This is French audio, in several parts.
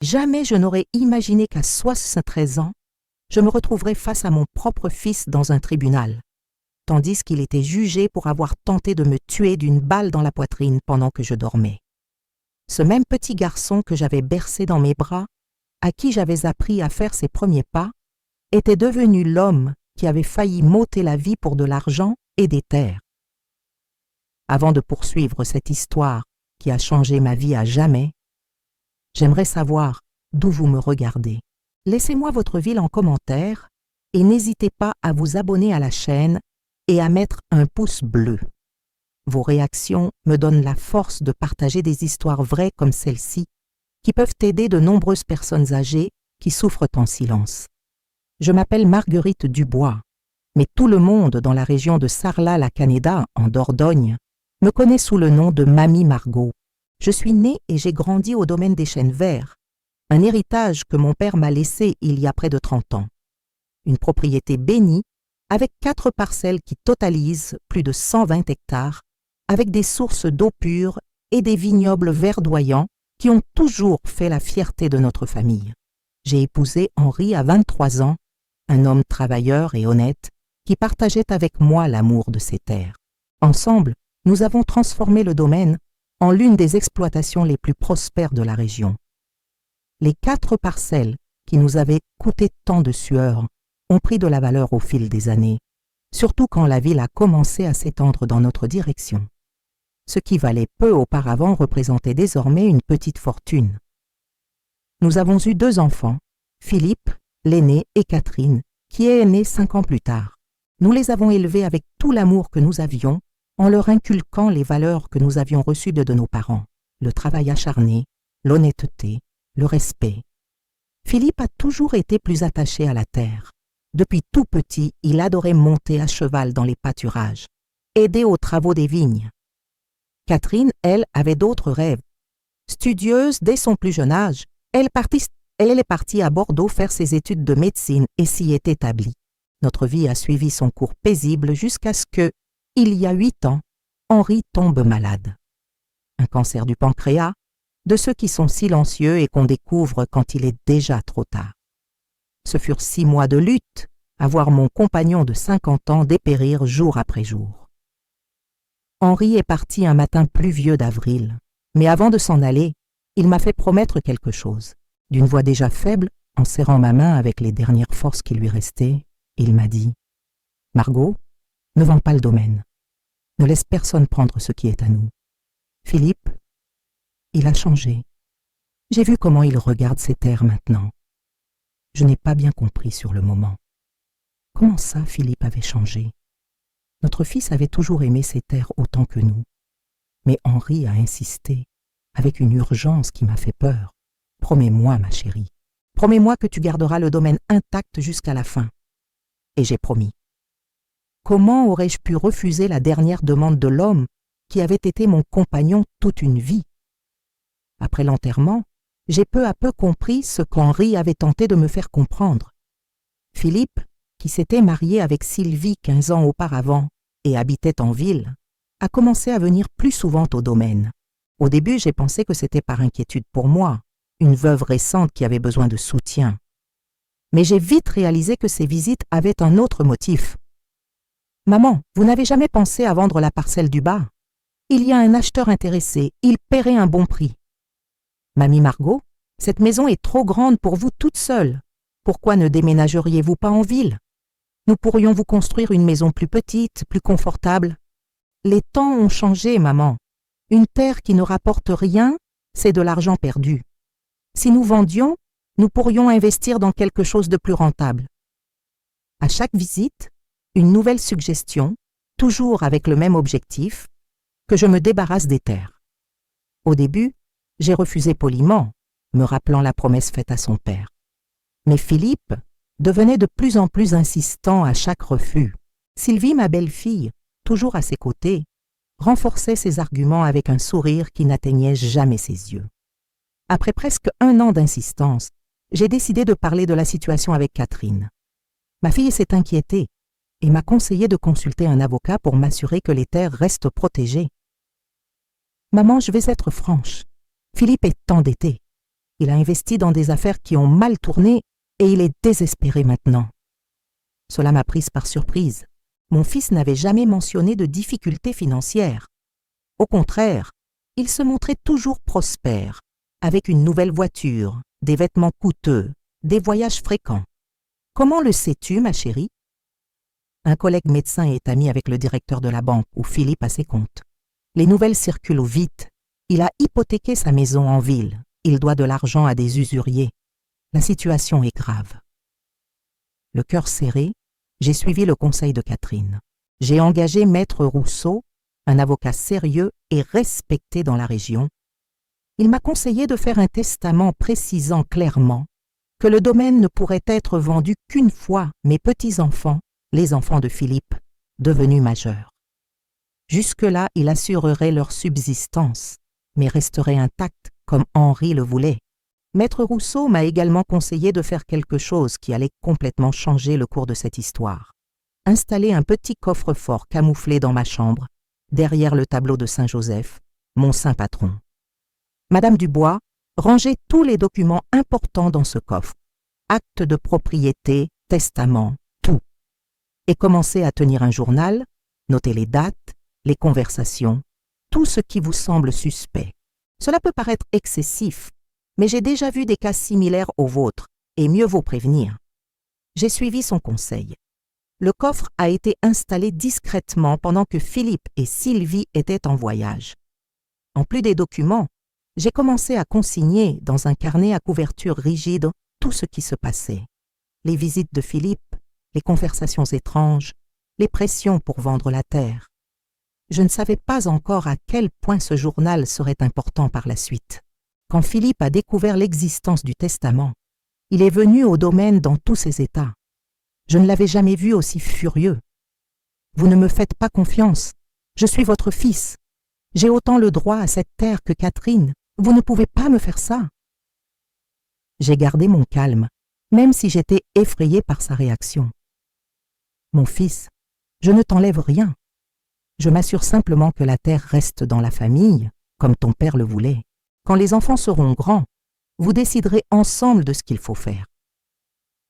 Jamais je n'aurais imaginé qu'à 73 ans, je me retrouverais face à mon propre fils dans un tribunal, tandis qu'il était jugé pour avoir tenté de me tuer d'une balle dans la poitrine pendant que je dormais. Ce même petit garçon que j'avais bercé dans mes bras, à qui j'avais appris à faire ses premiers pas, était devenu l'homme qui avait failli m'ôter la vie pour de l'argent et des terres. Avant de poursuivre cette histoire qui a changé ma vie à jamais, j'aimerais savoir d'où vous me regardez. Laissez-moi votre ville en commentaire et n'hésitez pas à vous abonner à la chaîne et à mettre un pouce bleu. Vos réactions me donnent la force de partager des histoires vraies comme celle-ci qui peuvent aider de nombreuses personnes âgées qui souffrent en silence. Je m'appelle Marguerite Dubois, mais tout le monde dans la région de Sarlat-la-Canéda, en Dordogne, me connaît sous le nom de Mamie Margot. Je suis née et j'ai grandi au domaine des Chênes Verts, un héritage que mon père m'a laissé il y a près de 30 ans. Une propriété bénie avec 4 parcelles qui totalisent plus de 120 hectares, avec des sources d'eau pure et des vignobles verdoyants qui ont toujours fait la fierté de notre famille. J'ai épousé Henri à 23 ans, un homme travailleur et honnête qui partageait avec moi l'amour de ces terres. Ensemble, nous avons transformé le domaine en l'une des exploitations les plus prospères de la région. Les 4 parcelles qui nous avaient coûté tant de sueur ont pris de la valeur au fil des années, surtout quand la ville a commencé à s'étendre dans notre direction. Ce qui valait peu auparavant représentait désormais une petite fortune. Nous avons eu 2 enfants, Philippe, l'aîné, et Catherine, qui est née 5 ans plus tard. Nous les avons élevés avec tout l'amour que nous avions, en leur inculquant les valeurs que nous avions reçues de nos parents, le travail acharné, l'honnêteté, le respect. Philippe a toujours été plus attaché à la terre. Depuis tout petit, il adorait monter à cheval dans les pâturages, aider aux travaux des vignes. Catherine, elle, avait d'autres rêves. Studieuse dès son plus jeune âge, elle est partie à Bordeaux faire ses études de médecine et s'y est établie. Notre vie a suivi son cours paisible jusqu'à ce que, il y a 8 ans, Henri tombe malade. Un cancer du pancréas, de ceux qui sont silencieux et qu'on découvre quand il est déjà trop tard. Ce furent 6 mois de lutte à voir mon compagnon de 50 ans dépérir jour après jour. Henri est parti un matin pluvieux d'avril, mais avant de s'en aller, il m'a fait promettre quelque chose. D'une voix déjà faible, en serrant ma main avec les dernières forces qui lui restaient, il m'a dit « Margot, ne vends pas le domaine. Ne laisse personne prendre ce qui est à nous. Philippe, il a changé. J'ai vu comment il regarde ses terres maintenant. Je n'ai pas bien compris sur le moment. Comment ça, Philippe avait changé? Notre fils avait toujours aimé ses terres autant que nous. Mais Henri a insisté, avec une urgence qui m'a fait peur. Promets-moi, ma chérie. Promets-moi que tu garderas le domaine intact jusqu'à la fin. Et j'ai promis. Comment aurais-je pu refuser la dernière demande de l'homme qui avait été mon compagnon toute une vie? Après l'enterrement, j'ai peu à peu compris ce qu'Henri avait tenté de me faire comprendre. Philippe, qui s'était marié avec Sylvie 15 ans auparavant et habitait en ville, a commencé à venir plus souvent au domaine. Au début, j'ai pensé que c'était par inquiétude pour moi, une veuve récente qui avait besoin de soutien. Mais j'ai vite réalisé que ces visites avaient un autre motif. « Maman, vous n'avez jamais pensé à vendre la parcelle du bas? Il y a un acheteur intéressé, il paierait un bon prix. » « Mamie Margot, cette maison est trop grande pour vous toute seule. Pourquoi ne déménageriez-vous pas en ville? Nous pourrions vous construire une maison plus petite, plus confortable. Les temps ont changé, maman. Une terre qui ne rapporte rien, c'est de l'argent perdu. Si nous vendions, nous pourrions investir dans quelque chose de plus rentable. » À chaque visite, une nouvelle suggestion, toujours avec le même objectif, que je me débarrasse des terres. Au début, j'ai refusé poliment, me rappelant la promesse faite à son père. Mais Philippe devenait de plus en plus insistant à chaque refus. Sylvie, ma belle-fille, toujours à ses côtés, renforçait ses arguments avec un sourire qui n'atteignait jamais ses yeux. Après presque 1 an d'insistance, j'ai décidé de parler de la situation avec Catherine. Ma fille s'est inquiétée et m'a conseillé de consulter un avocat pour m'assurer que les terres restent protégées. « Maman, je vais être franche. Philippe est endetté. Il a investi dans des affaires qui ont mal tourné et il est désespéré maintenant. Cela m'a prise par surprise. Mon fils n'avait jamais mentionné de difficultés financières. Au contraire, il se montrait toujours prospère, avec une nouvelle voiture, des vêtements coûteux, des voyages fréquents. Comment le sais-tu, ma chérie? Un collègue médecin est ami avec le directeur de la banque où Philippe a ses comptes. Les nouvelles circulent vite. Il a hypothéqué sa maison en ville. Il doit de l'argent à des usuriers. La situation est grave. Le cœur serré, j'ai suivi le conseil de Catherine. J'ai engagé Maître Rousseau, un avocat sérieux et respecté dans la région. Il m'a conseillé de faire un testament précisant clairement que le domaine ne pourrait être vendu qu'une fois mes petits-enfants, les enfants de Philippe, devenus majeurs. Jusque-là, il assurerait leur subsistance, mais resterait intact comme Henri le voulait. Maître Rousseau m'a également conseillé de faire quelque chose qui allait complètement changer le cours de cette histoire. Installer un petit coffre-fort camouflé dans ma chambre, derrière le tableau de Saint-Joseph, mon saint patron. Madame Dubois, rangez tous les documents importants dans ce coffre. Actes de propriété, testament, tout. Et commencez à tenir un journal, notez les dates, les conversations, tout ce qui vous semble suspect. Cela peut paraître excessif, mais j'ai déjà vu des cas similaires aux vôtres, et mieux vaut prévenir. J'ai suivi son conseil. Le coffre a été installé discrètement pendant que Philippe et Sylvie étaient en voyage. En plus des documents, j'ai commencé à consigner dans un carnet à couverture rigide tout ce qui se passait. Les visites de Philippe, les conversations étranges, les pressions pour vendre la terre. Je ne savais pas encore à quel point ce journal serait important par la suite. Quand Philippe a découvert l'existence du testament, il est venu au domaine dans tous ses états. Je ne l'avais jamais vu aussi furieux. « Vous ne me faites pas confiance. Je suis votre fils. J'ai autant le droit à cette terre que Catherine. Vous ne pouvez pas me faire ça. » J'ai gardé mon calme, même si j'étais effrayée par sa réaction. « Mon fils, je ne t'enlève rien. Je m'assure simplement que la terre reste dans la famille, comme ton père le voulait. Quand les enfants seront grands, vous déciderez ensemble de ce qu'il faut faire. »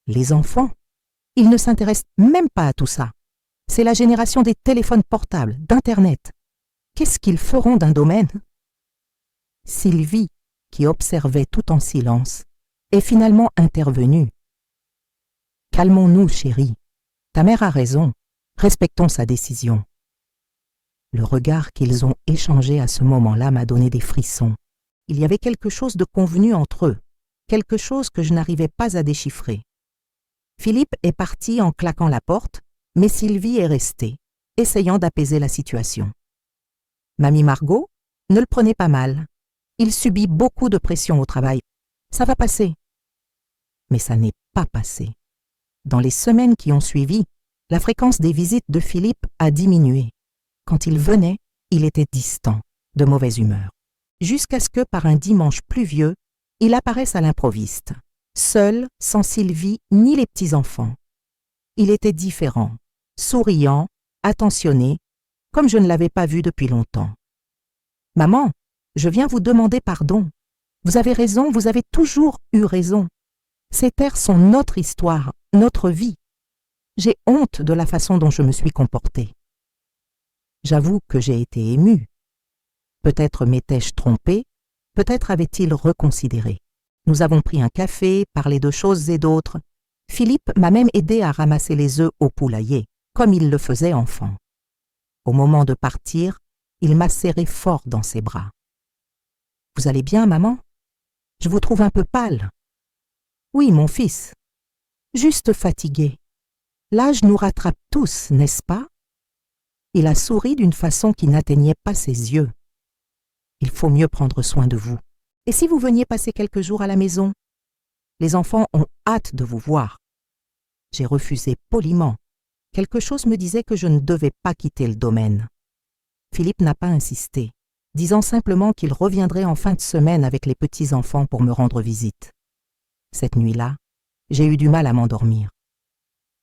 Les enfants, ils ne s'intéressent même pas à tout ça. C'est la génération des téléphones portables, d'Internet. Qu'est-ce qu'ils feront d'un domaine? Sylvie, qui observait tout en silence, est finalement intervenue. « Calmons-nous, chérie. Ta mère a raison. Respectons sa décision. » Le regard qu'ils ont échangé à ce moment-là m'a donné des frissons. Il y avait quelque chose de convenu entre eux, quelque chose que je n'arrivais pas à déchiffrer. Philippe est parti en claquant la porte, mais Sylvie est restée, essayant d'apaiser la situation. Mamie Margot, ne le prenez pas mal. Il subit beaucoup de pression au travail. Ça va passer. Mais ça n'est pas passé. Dans les semaines qui ont suivi, la fréquence des visites de Philippe a diminué. Quand il venait, il était distant, de mauvaise humeur. Jusqu'à ce que, par un dimanche pluvieux, il apparaisse à l'improviste, seul, sans Sylvie ni les petits-enfants. Il était différent, souriant, attentionné, comme je ne l'avais pas vu depuis longtemps. « Maman, je viens vous demander pardon. Vous avez raison, vous avez toujours eu raison. Ces terres sont notre histoire, notre vie. J'ai honte de la façon dont je me suis comportée. » J'avoue que j'ai été émue. Peut-être m'étais-je trompée, peut-être avait-il reconsidéré. Nous avons pris un café, parlé de choses et d'autres. Philippe m'a même aidé à ramasser les œufs au poulailler, comme il le faisait enfant. Au moment de partir, il m'a serré fort dans ses bras. « Vous allez bien, maman? Je vous trouve un peu pâle. »« Oui, mon fils. Juste fatigué. L'âge nous rattrape tous, n'est-ce pas ?» Il a souri d'une façon qui n'atteignait pas ses yeux. « Il faut mieux prendre soin de vous. Et si vous veniez passer quelques jours à la maison? Les enfants ont hâte de vous voir. » J'ai refusé poliment. Quelque chose me disait que je ne devais pas quitter le domaine. Philippe n'a pas insisté, disant simplement qu'il reviendrait en fin de semaine avec les petits-enfants pour me rendre visite. Cette nuit-là, j'ai eu du mal à m'endormir.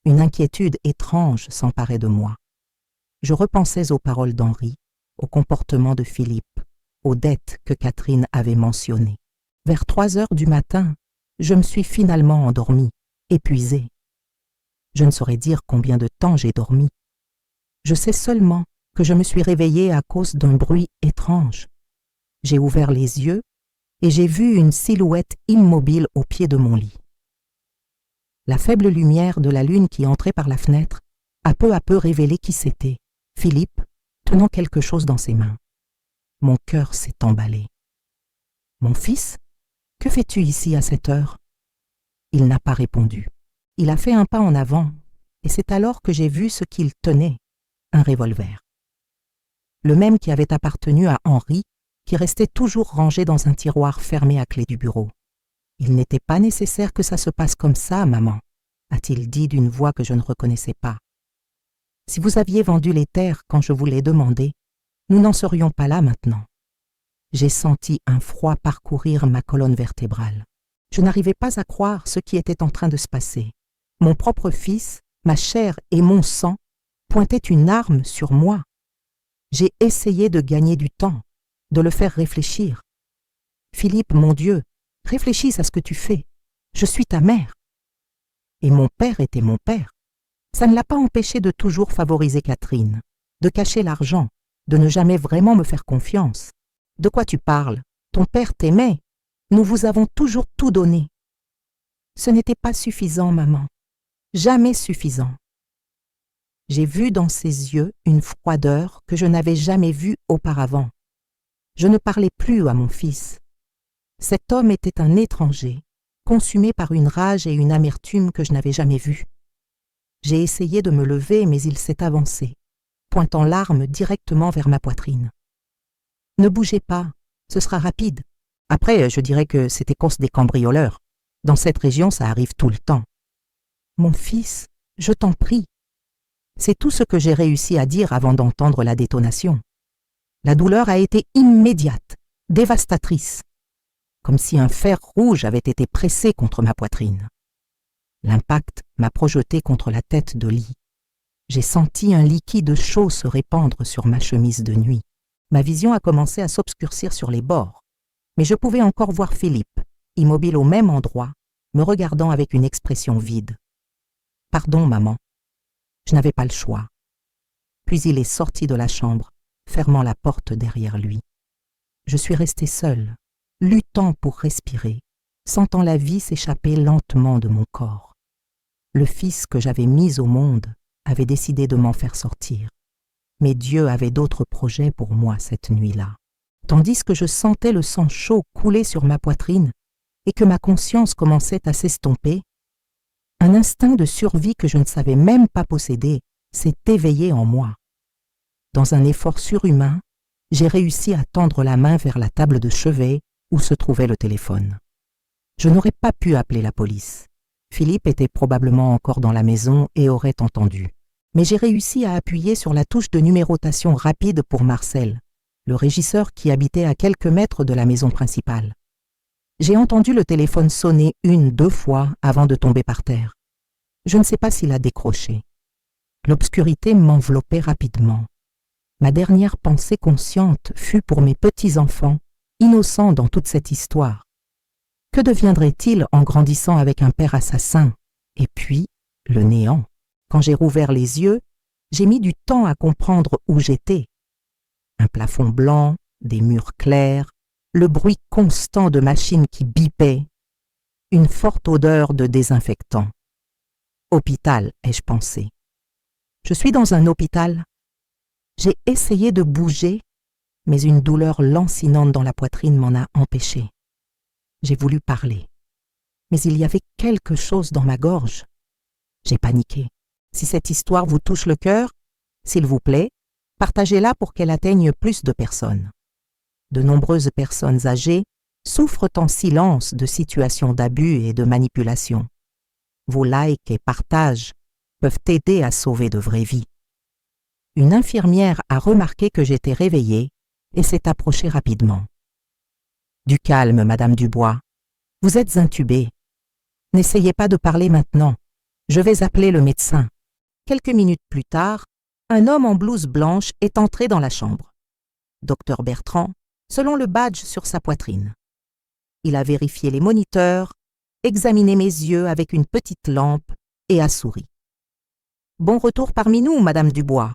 Une inquiétude étrange s'emparait de moi. Je repensais aux paroles d'Henri, au comportement de Philippe, aux dettes que Catherine avait mentionnées. Vers 3 heures du matin, je me suis finalement endormie, épuisée. Je ne saurais dire combien de temps j'ai dormi. Je sais seulement que je me suis réveillée à cause d'un bruit étrange. J'ai ouvert les yeux et j'ai vu une silhouette immobile au pied de mon lit. La faible lumière de la lune qui entrait par la fenêtre a peu à peu révélé qui c'était, Philippe, tenant quelque chose dans ses mains. Mon cœur s'est emballé. « Mon fils, que fais-tu ici à cette heure ?» Il n'a pas répondu. Il a fait un pas en avant, et c'est alors que j'ai vu ce qu'il tenait, un revolver. Le même qui avait appartenu à Henri, qui restait toujours rangé dans un tiroir fermé à clé du bureau. « Il n'était pas nécessaire que ça se passe comme ça, maman, » a-t-il dit d'une voix que je ne reconnaissais pas. « Si vous aviez vendu les terres quand je vous l'ai demandé, nous n'en serions pas là maintenant. » J'ai senti un froid parcourir ma colonne vertébrale. Je n'arrivais pas à croire ce qui était en train de se passer. Mon propre fils, ma chair et mon sang pointaient une arme sur moi. J'ai essayé de gagner du temps, de le faire réfléchir. « Philippe, mon Dieu, réfléchis à ce que tu fais. Je suis ta mère. » Et mon père était mon père. Ça ne l'a pas empêché de toujours favoriser Catherine, de cacher l'argent, de ne jamais vraiment me faire confiance. « De quoi tu parles? Ton père t'aimait. Nous vous avons toujours tout donné. » Ce n'était pas suffisant, maman. Jamais suffisant. J'ai vu dans ses yeux une froideur que je n'avais jamais vue auparavant. Je ne parlais plus à mon fils. Cet homme était un étranger, consumé par une rage et une amertume que je n'avais jamais vues. J'ai essayé de me lever, mais il s'est avancé, pointant l'arme directement vers ma poitrine. « Ne bougez pas, ce sera rapide. Après, je dirais que c'était cause des cambrioleurs. Dans cette région, ça arrive tout le temps. »« Mon fils, je t'en prie. » C'est tout ce que j'ai réussi à dire avant d'entendre la détonation. La douleur a été immédiate, dévastatrice, comme si un fer rouge avait été pressé contre ma poitrine. L'impact m'a projeté contre la tête de lit. J'ai senti un liquide chaud se répandre sur ma chemise de nuit. Ma vision a commencé à s'obscurcir sur les bords, mais je pouvais encore voir Philippe, immobile au même endroit, me regardant avec une expression vide. « Pardon, maman. » Je n'avais pas le choix. Puis il est sorti de la chambre, fermant la porte derrière lui. Je suis restée seule, luttant pour respirer, sentant la vie s'échapper lentement de mon corps. Le fils que j'avais mis au monde avait décidé de m'en faire sortir. Mais Dieu avait d'autres projets pour moi cette nuit-là. Tandis que je sentais le sang chaud couler sur ma poitrine et que ma conscience commençait à s'estomper, un instinct de survie que je ne savais même pas posséder s'est éveillé en moi. Dans un effort surhumain, j'ai réussi à tendre la main vers la table de chevet où se trouvait le téléphone. Je n'aurais pas pu appeler la police. Philippe était probablement encore dans la maison et aurait entendu. Mais j'ai réussi à appuyer sur la touche de numérotation rapide pour Marcel, le régisseur qui habitait à quelques mètres de la maison principale. J'ai entendu le téléphone sonner 1-2 fois avant de tomber par terre. Je ne sais pas s'il a décroché. L'obscurité m'enveloppait rapidement. Ma dernière pensée consciente fut pour mes petits-enfants, innocents dans toute cette histoire. Que deviendraient-ils en grandissant avec un père assassin? Et puis, le néant. Quand j'ai rouvert les yeux, j'ai mis du temps à comprendre où j'étais. Un plafond blanc, des murs clairs, le bruit constant de machines qui bipaient, une forte odeur de désinfectant. Hôpital, ai-je pensé. Je suis dans un hôpital. J'ai essayé de bouger, mais une douleur lancinante dans la poitrine m'en a empêché. J'ai voulu parler, mais il y avait quelque chose dans ma gorge. J'ai paniqué. Si cette histoire vous touche le cœur, s'il vous plaît, partagez-la pour qu'elle atteigne plus de personnes. De nombreuses personnes âgées souffrent en silence de situations d'abus et de manipulation. Vos likes et partages peuvent aider à sauver de vraies vies. Une infirmière a remarqué que j'étais réveillée et s'est approchée rapidement. « Du calme, Madame Dubois. Vous êtes intubée. N'essayez pas de parler maintenant. Je vais appeler le médecin. » Quelques minutes plus tard, un homme en blouse blanche est entré dans la chambre. Docteur Bertrand, selon le badge sur sa poitrine. Il a vérifié les moniteurs, examiné mes yeux avec une petite lampe et a souri. « Bon retour parmi nous, Madame Dubois.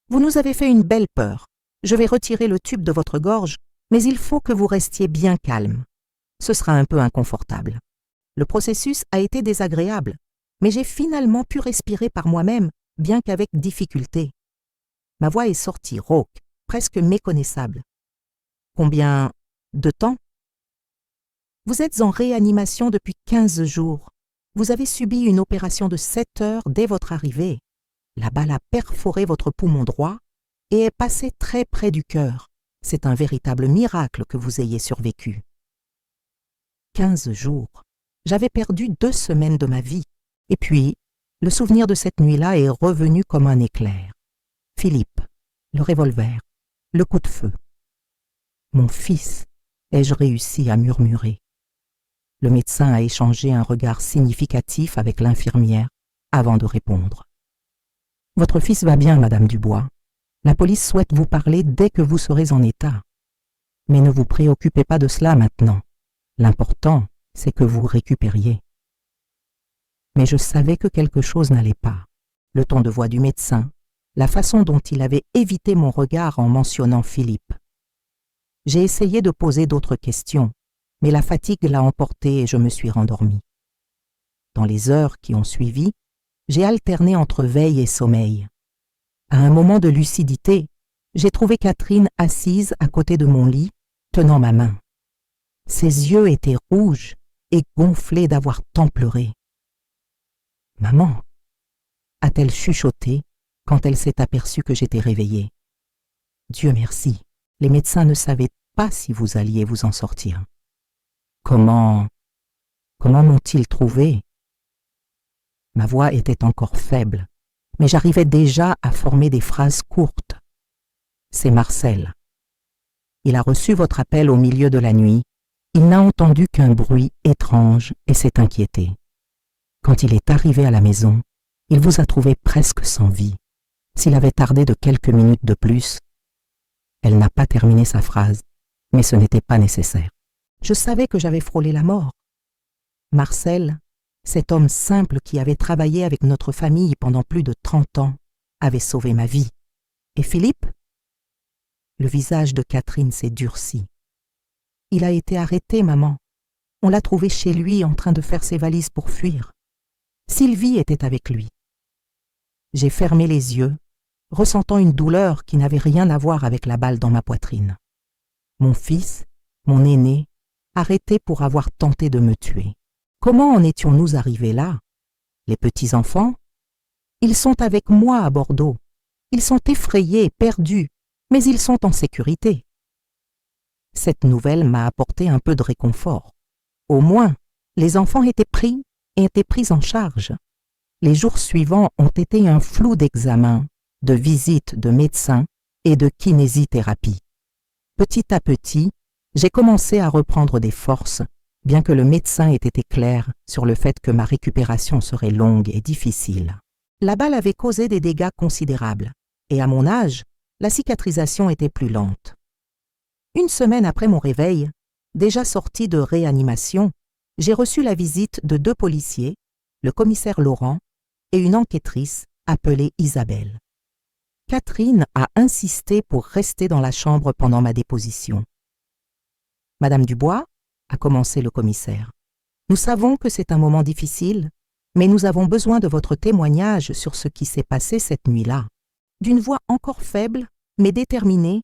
Vous nous avez fait une belle peur. Je vais retirer le tube de votre gorge, mais il faut que vous restiez bien calme. Ce sera un peu inconfortable. Le processus a été désagréable, mais j'ai finalement pu respirer par moi-même, bien qu'avec difficulté. Ma voix est sortie rauque, presque méconnaissable. Combien de temps? Vous êtes en réanimation depuis 15 jours. Vous avez subi une opération de 7 heures dès votre arrivée. La balle a perforé votre poumon droit et est passée très près du cœur. C'est un véritable miracle que vous ayez survécu. 15 jours. J'avais perdu 2 semaines de ma vie. Et puis, le souvenir de cette nuit-là est revenu comme un éclair. Philippe, le revolver, le coup de feu. Mon fils, ai-je réussi à murmurer. Le médecin a échangé un regard significatif avec l'infirmière avant de répondre. Votre fils va bien, Madame Dubois. La police souhaite vous parler dès que vous serez en état. Mais ne vous préoccupez pas de cela maintenant. L'important, c'est que vous récupériez. Mais je savais que quelque chose n'allait pas. Le ton de voix du médecin, la façon dont il avait évité mon regard en mentionnant Philippe. J'ai essayé de poser d'autres questions, mais la fatigue l'a emporté et je me suis rendormi. Dans les heures qui ont suivi, j'ai alterné entre veille et sommeil. À un moment de lucidité, j'ai trouvé Catherine assise à côté de mon lit, tenant ma main. Ses yeux étaient rouges et gonflés d'avoir tant pleuré. « Maman !» a-t-elle chuchoté quand elle s'est aperçue que j'étais réveillée. « Dieu merci, les médecins ne savaient pas si vous alliez vous en sortir. » Comment m'ont-ils trouvé? Ma voix était encore faible, mais j'arrivais déjà à former des phrases courtes. C'est Marcel. Il a reçu votre appel au milieu de la nuit. Il n'a entendu qu'un bruit étrange et s'est inquiété. Quand il est arrivé à la maison, il vous a trouvé presque sans vie. S'il avait tardé de quelques minutes de plus, elle n'a pas terminé sa phrase, mais ce n'était pas nécessaire. Je savais que j'avais frôlé la mort. Marcel, cet homme simple qui avait travaillé avec notre famille pendant plus de 30 ans, avait sauvé ma vie. Et Philippe? Le visage de Catherine s'est durci. Il a été arrêté, maman. On l'a trouvé chez lui en train de faire ses valises pour fuir. Sylvie était avec lui. J'ai fermé les yeux, ressentant une douleur qui n'avait rien à voir avec la balle dans ma poitrine. Mon fils, mon aîné, arrêté pour avoir tenté de me tuer. Comment en étions-nous arrivés là? Les petits-enfants? Ils sont avec moi à Bordeaux. Ils sont effrayés, perdus, mais ils sont en sécurité. Cette nouvelle m'a apporté un peu de réconfort. Au moins, les enfants étaient pris en charge. Les jours suivants ont été un flou d'examens, de visites de médecins et de kinésithérapie. Petit à petit, j'ai commencé à reprendre des forces, bien que le médecin ait été clair sur le fait que ma récupération serait longue et difficile. La balle avait causé des dégâts considérables, et à mon âge, la cicatrisation était plus lente. Une semaine après mon réveil, déjà sorti de réanimation, j'ai reçu la visite de 2 policiers, le commissaire Laurent et une enquêtrice appelée Isabelle. Catherine a insisté pour rester dans la chambre pendant ma déposition. « Madame Dubois ?» a commencé le commissaire. « Nous savons que c'est un moment difficile, mais nous avons besoin de votre témoignage sur ce qui s'est passé cette nuit-là. » D'une voix encore faible, mais déterminée,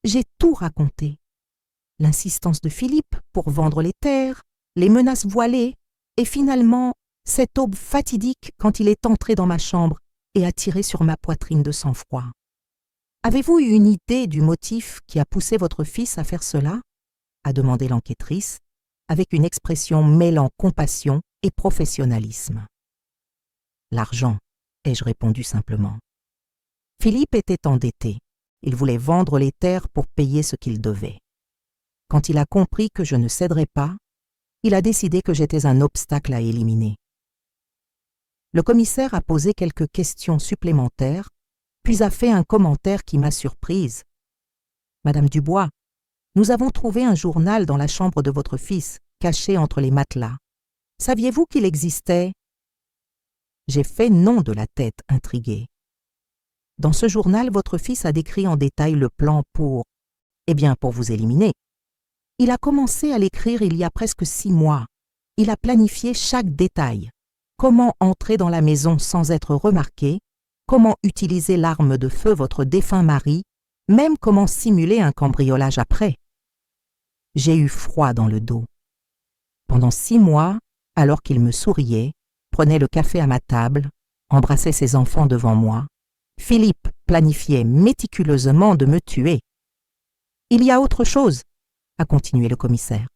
j'ai tout raconté. L'insistance de Philippe pour vendre les terres, les menaces voilées, et finalement, cette aube fatidique quand il est entré dans ma chambre et a tiré sur ma poitrine de sang-froid. « Avez-vous eu une idée du motif qui a poussé votre fils à faire cela ?» a demandé l'enquêtrice, avec une expression mêlant compassion et professionnalisme. « L'argent, ai-je répondu simplement. Philippe était endetté. Il voulait vendre les terres pour payer ce qu'il devait. Quand il a compris que je ne céderais pas, il a décidé que j'étais un obstacle à éliminer. Le commissaire a posé quelques questions supplémentaires, puis a fait un commentaire qui m'a surprise. « Madame Dubois, nous avons trouvé un journal dans la chambre de votre fils caché entre les matelas. Saviez-vous qu'il existait? J'ai fait non de la tête, intriguée. Dans ce journal, votre fils a décrit en détail le plan pour vous éliminer. Il a commencé à l'écrire il y a presque 6 mois. Il a planifié chaque détail. Comment entrer dans la maison sans être remarqué, comment utiliser l'arme de feu votre défunt mari, même comment simuler un cambriolage après. J'ai eu froid dans le dos. Pendant 6 mois, alors qu'il me souriait, prenait le café à ma table, embrassait ses enfants devant moi, Philippe planifiait méticuleusement de me tuer. Il y a autre chose, a continué le commissaire.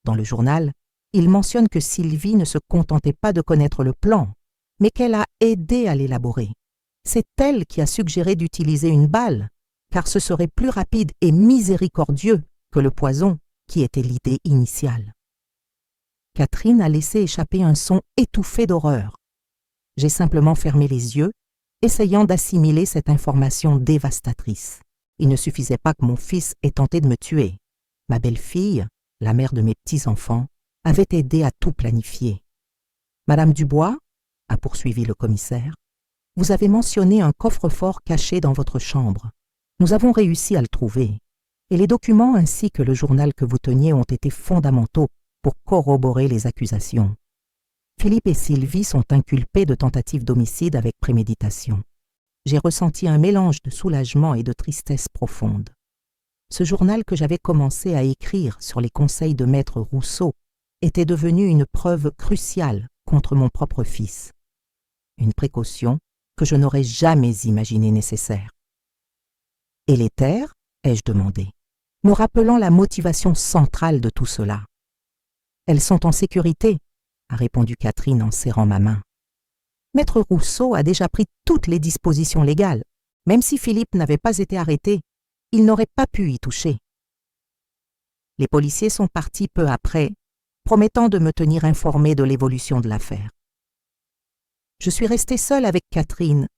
Dans le journal, il mentionne que Sylvie ne se contentait pas de connaître le plan, mais qu'elle a aidé à l'élaborer. C'est elle qui a suggéré d'utiliser une balle, car ce serait plus rapide et miséricordieux que le poison qui était l'idée initiale. Catherine a laissé échapper un son étouffé d'horreur. J'ai simplement fermé les yeux, essayant d'assimiler cette information dévastatrice. Il ne suffisait pas que mon fils ait tenté de me tuer. Ma belle-fille, la mère de mes petits-enfants, avait aidé à tout planifier. « Madame Dubois, a poursuivi le commissaire, vous avez mentionné un coffre-fort caché dans votre chambre. Nous avons réussi à le trouver, et les documents ainsi que le journal que vous teniez ont été fondamentaux pour corroborer les accusations. Philippe et Sylvie sont inculpés de tentative d'homicide avec préméditation. J'ai ressenti un mélange de soulagement et de tristesse profonde. Ce journal que j'avais commencé à écrire sur les conseils de maître Rousseau était devenu une preuve cruciale contre mon propre fils. Une précaution que je n'aurais jamais imaginé nécessaire. « Et les terres ?» ai-je demandé, me rappelant la motivation centrale de tout cela. « Elles sont en sécurité », a répondu Catherine en serrant ma main. Maître Rousseau a déjà pris toutes les dispositions légales. Même si Philippe n'avait pas été arrêté, il n'aurait pas pu y toucher. Les policiers sont partis peu après, promettant de me tenir informé de l'évolution de l'affaire. Je suis restée seule avec Catherine,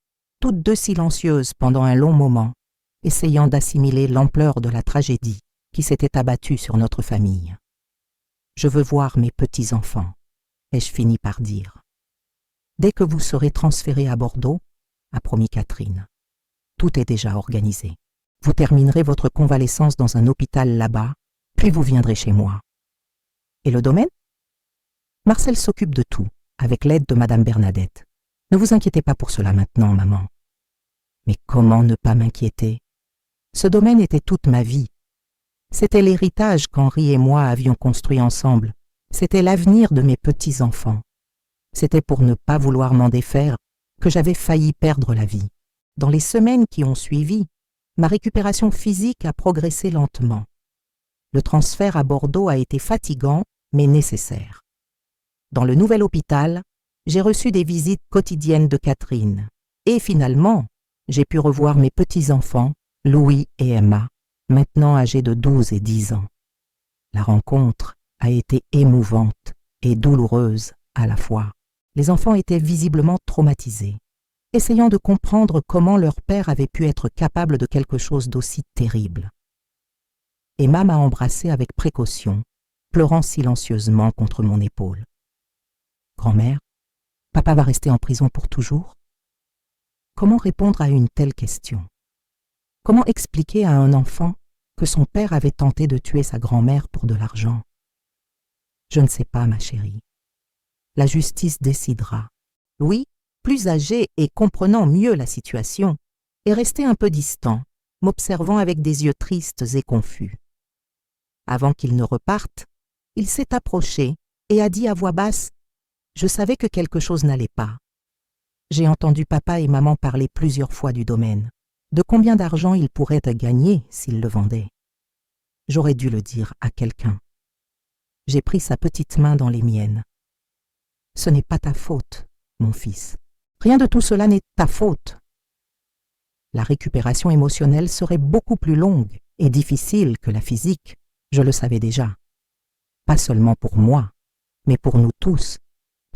toutes deux silencieuses pendant un long moment, essayant d'assimiler l'ampleur de la tragédie qui s'était abattue sur notre famille. « Je veux voir mes petits-enfants », ai-je fini par dire. « Dès que vous serez transféré à Bordeaux, » a promis Catherine. « Tout est déjà organisé. Vous terminerez votre convalescence dans un hôpital là-bas, puis vous viendrez chez moi. » « Et le domaine ? » Marcel s'occupe de tout, avec l'aide de Madame Bernadette. Ne vous inquiétez pas pour cela maintenant, maman. Mais comment ne pas m'inquiéter? Ce domaine était toute ma vie. C'était l'héritage qu'Henri et moi avions construit ensemble. C'était l'avenir de mes petits-enfants. C'était pour ne pas vouloir m'en défaire que j'avais failli perdre la vie. Dans les semaines qui ont suivi, ma récupération physique a progressé lentement. Le transfert à Bordeaux a été fatigant, mais nécessaire. Dans le nouvel hôpital, j'ai reçu des visites quotidiennes de Catherine. Et finalement, j'ai pu revoir mes petits-enfants, Louis et Emma, maintenant âgés de 12 et 10 ans. La rencontre a été émouvante et douloureuse à la fois. Les enfants étaient visiblement traumatisés, essayant de comprendre comment leur père avait pu être capable de quelque chose d'aussi terrible. Emma m'a embrassée avec précaution, pleurant silencieusement contre mon épaule. « Grand-mère, papa va rester en prison pour toujours ?» Comment répondre à une telle question? Comment expliquer à un enfant que son père avait tenté de tuer sa grand-mère pour de l'argent? Je ne sais pas, ma chérie. La justice décidera. Louis, plus âgé et comprenant mieux la situation, est resté un peu distant, m'observant avec des yeux tristes et confus. Avant qu'il ne reparte, il s'est approché et a dit à voix basse « Je savais que quelque chose n'allait pas. J'ai entendu papa et maman parler plusieurs fois du domaine, de combien d'argent ils pourraient gagner s'ils le vendaient. J'aurais dû le dire à quelqu'un. J'ai pris sa petite main dans les miennes. Ce n'est pas ta faute, mon fils. Rien de tout cela n'est ta faute. La récupération émotionnelle serait beaucoup plus longue et difficile que la physique, je le savais déjà. Pas seulement pour moi, mais pour nous tous,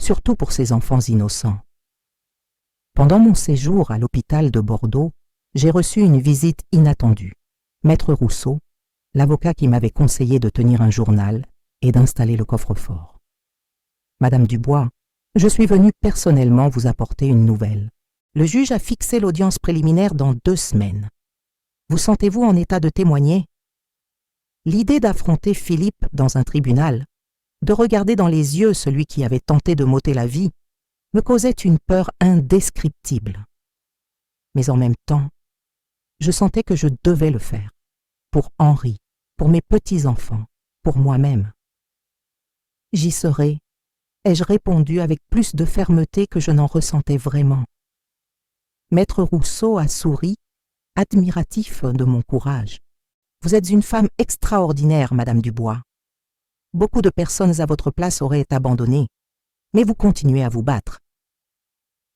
surtout pour ces enfants innocents. Pendant mon séjour à l'hôpital de Bordeaux, j'ai reçu une visite inattendue. Maître Rousseau, l'avocat qui m'avait conseillé de tenir un journal, et d'installer le coffre-fort. Madame Dubois, je suis venue personnellement vous apporter une nouvelle. Le juge a fixé l'audience préliminaire dans 2 semaines. Vous sentez-vous en état de témoigner? L'idée d'affronter Philippe dans un tribunal, de regarder dans les yeux celui qui avait tenté de m'ôter la vie, me causait une peur indescriptible. Mais en même temps, je sentais que je devais le faire, pour Henri, pour mes petits-enfants, pour moi-même. J'y serai, ai-je répondu avec plus de fermeté que je n'en ressentais vraiment. Maître Rousseau a souri, admiratif de mon courage. Vous êtes une femme extraordinaire, Madame Dubois. Beaucoup de personnes à votre place auraient abandonné, mais vous continuez à vous battre.